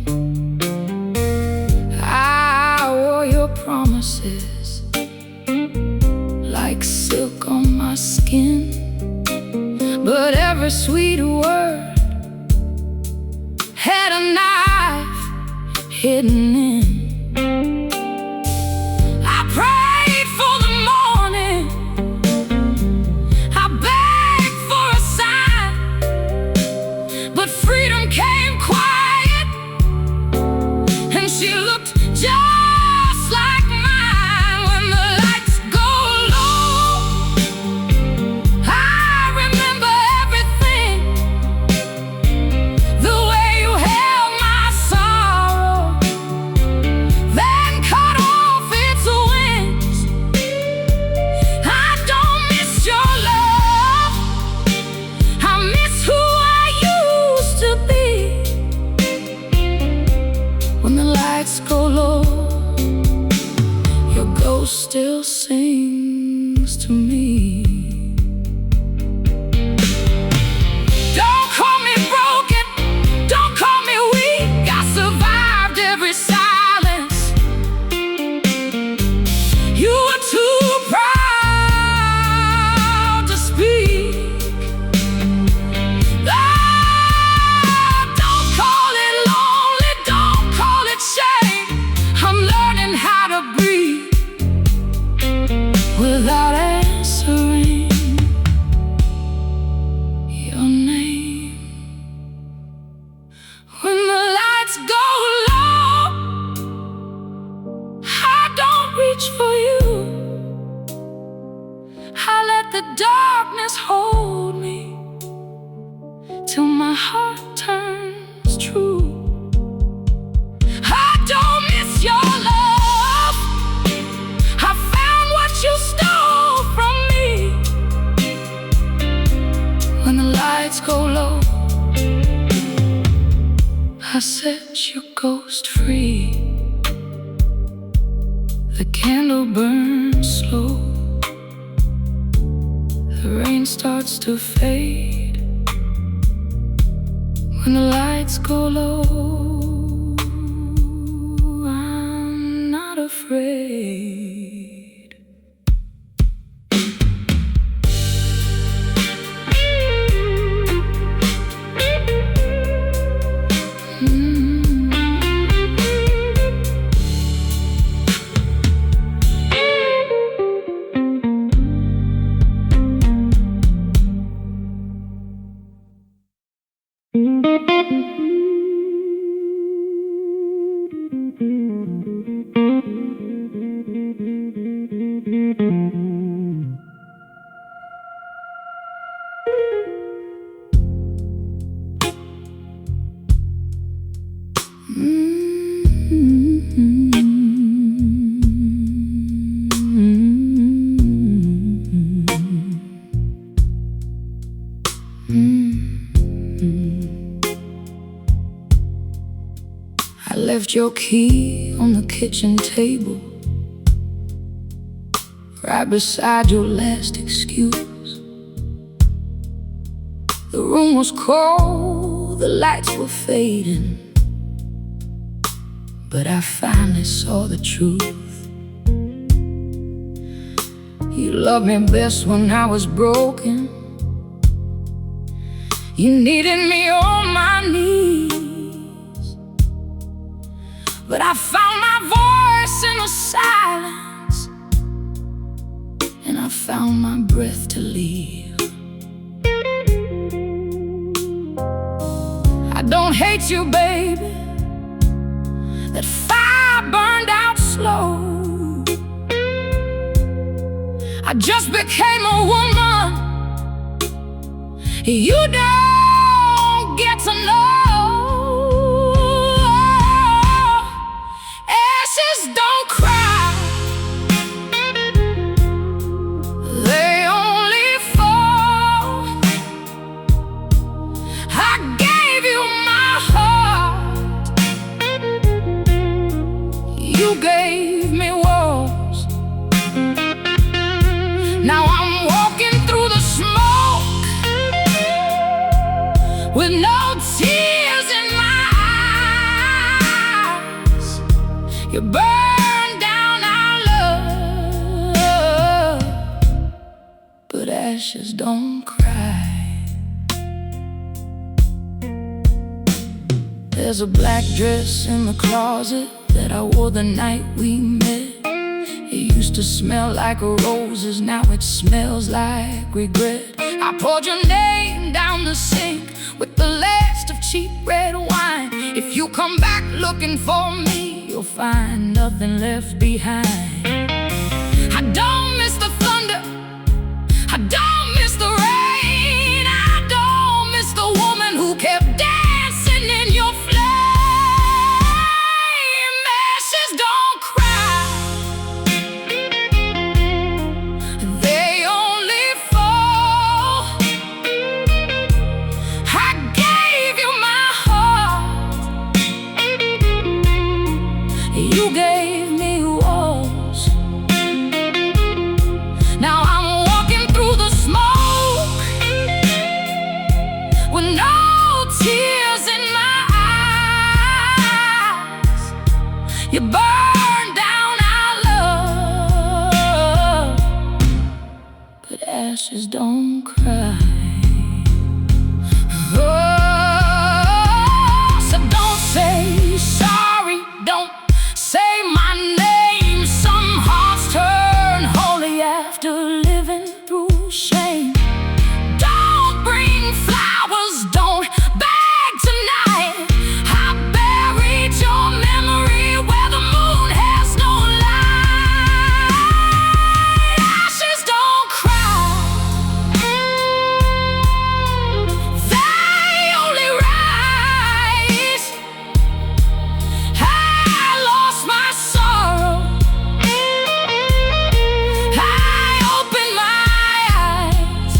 I wore your promises like silk on my skin, but every sweet word had a knife hidden in. I prayed for the morning, I begged for a sign, but freedom came quiet, and she looked just like mine. When the lights go low, I remember everything. The way you held my sorrow, still sings to me. Don't call me broken, don't call me weak. I survived every silence. You were too proud to speak. Don't call it lonely, don't call it shame. I'm learning how to breathe Without answering your name. when the lights go low. I don't reach for you. I let the darkness hold me till my heart turns true. I don't miss your love. I found what you stole from me. When the lights go low, I set your ghost free. The candle burns slow. The rain starts to fade. When the lights go low, I'm not afraid. I left your key on the kitchen table, right beside your last excuse. The room was cold, the lights were fading, but I finally saw the truth. You loved me best when I was broken. You needed me on my knees, but I found my voice in the silence, and I found my breath to leave. I don't hate you, baby. That fire burned out slow. I just became a woman you don't get to know. Ashes don't cry, they only fall. I gave you my heart, you gave me walls. Now I'm walking through the smoke with no tears in my eyes. You burned down our love, but ashes don't cry. There's a black dress in the closet that I wore the night we met. It used to smell like roses, now it smells like regret. I poured your name down the sink with the last of cheap red wine. If you come back looking for me, you'll find nothing left behind. I don't miss the thunder, I don't miss the rain, I don't miss the woman who kept dancing in your flame. Ashes don't cry, they only fall. I gave you my heart, you gave me walls. ashes don't cry. Oh, so don't say sorry, don't say my name. Some hearts turn holy after living through shame. Don't bring flowers, don't beg tonight. I buried your memory where the moon has no light. Ashes don't cry, they only rise. I lost my sorrow, I opened my eyes.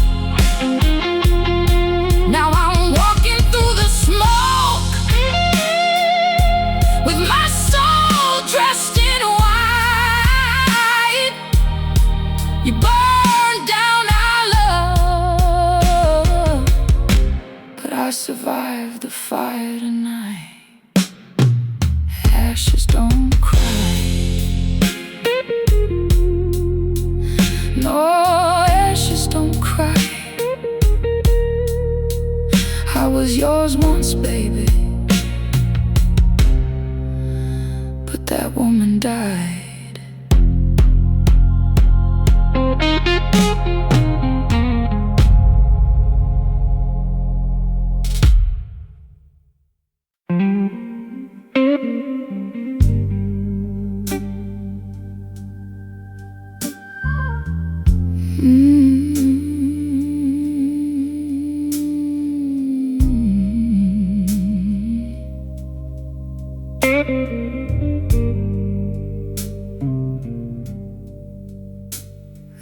Now I'm walking through the smoke with my soul dressed in white. You burned down our love, but I survived the fire tonight. Ashes don't cry. No, ashes don't cry. I was yours once, baby, but that woman died.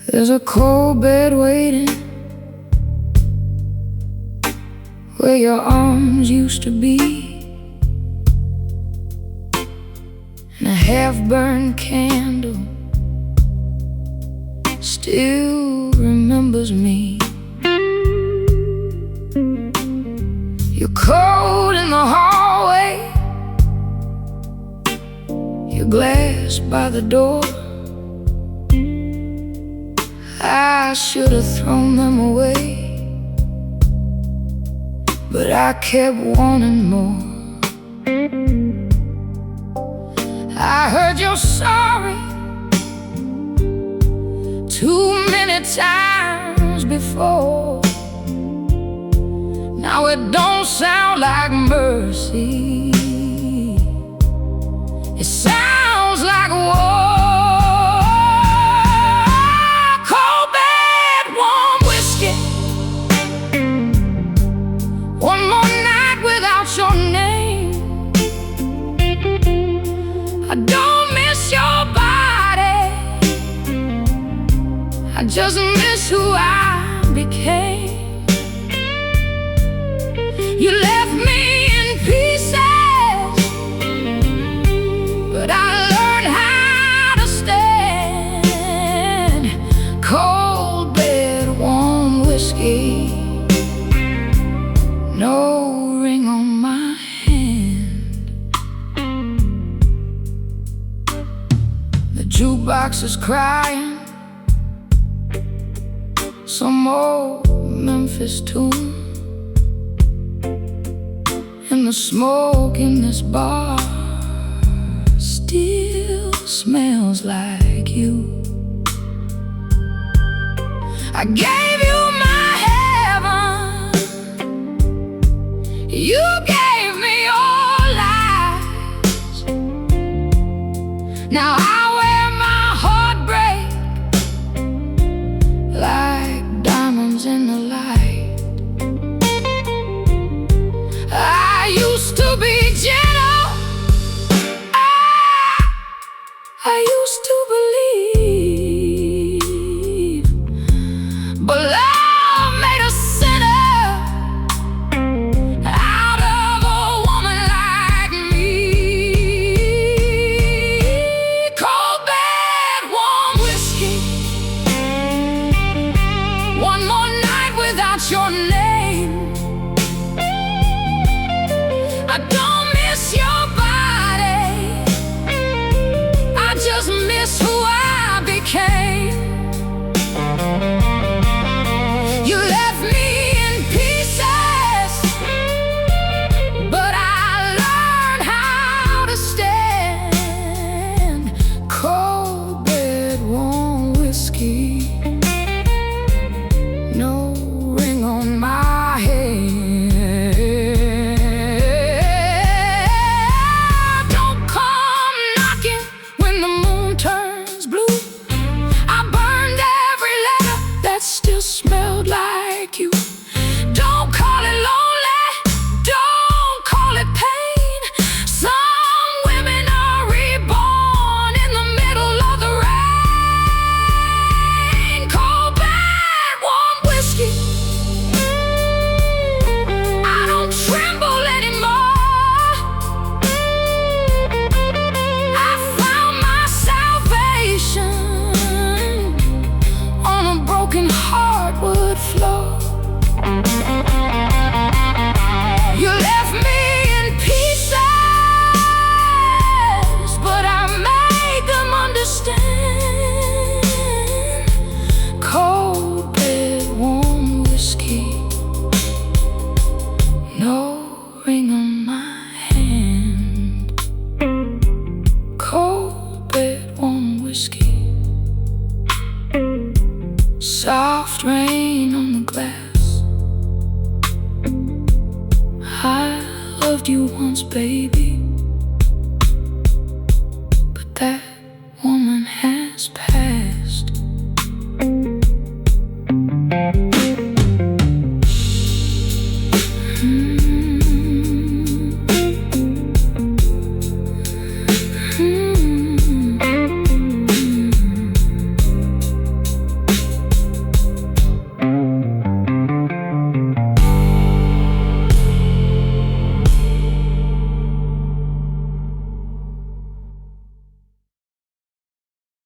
There's a cold bed waiting where your arms used to be, and a half-burned candle still remembers me. You're cold in the hallway, your glass by the door. I should have thrown them away, but I kept wanting more. I heard you're sorry too many times before. Now it don't sound like mercy, it sounds like war. Cold bed, warm whiskey, one more night without your name. I don't miss your body, I just miss who I became. You left me in pieces, but I learned how to stand. Cold bed, warm whiskey, no ring on my hand. The jukebox is crying some old Memphis tune, and the smoke in this bar still smells like you. I gave you my heaven, you gave me your lies. Now I wear my heartbreak like diamonds in the light. I used to be gentle, I used to believe, but love made a sinner out of a woman like me. Cold bed, warm whiskey, one more night without your name. I don't miss your body, I just miss who I became. whiskey, no ring on my head. Don't come knocking when the moon turns blue. I burned every letter that still smelled like you. Don't call it lonely, don't call it pain. Some women are reborn in the middle of the rain. Cold, bad, warm whiskey, I don't tremble anymore. I found my salvation on a broken hardwood floor. You left me in pieces, but I made them understand. Cold bed, warm whiskey, no ring on my hand. Cold bed, warm whiskey, soft rain on the glass. I loved you once, baby.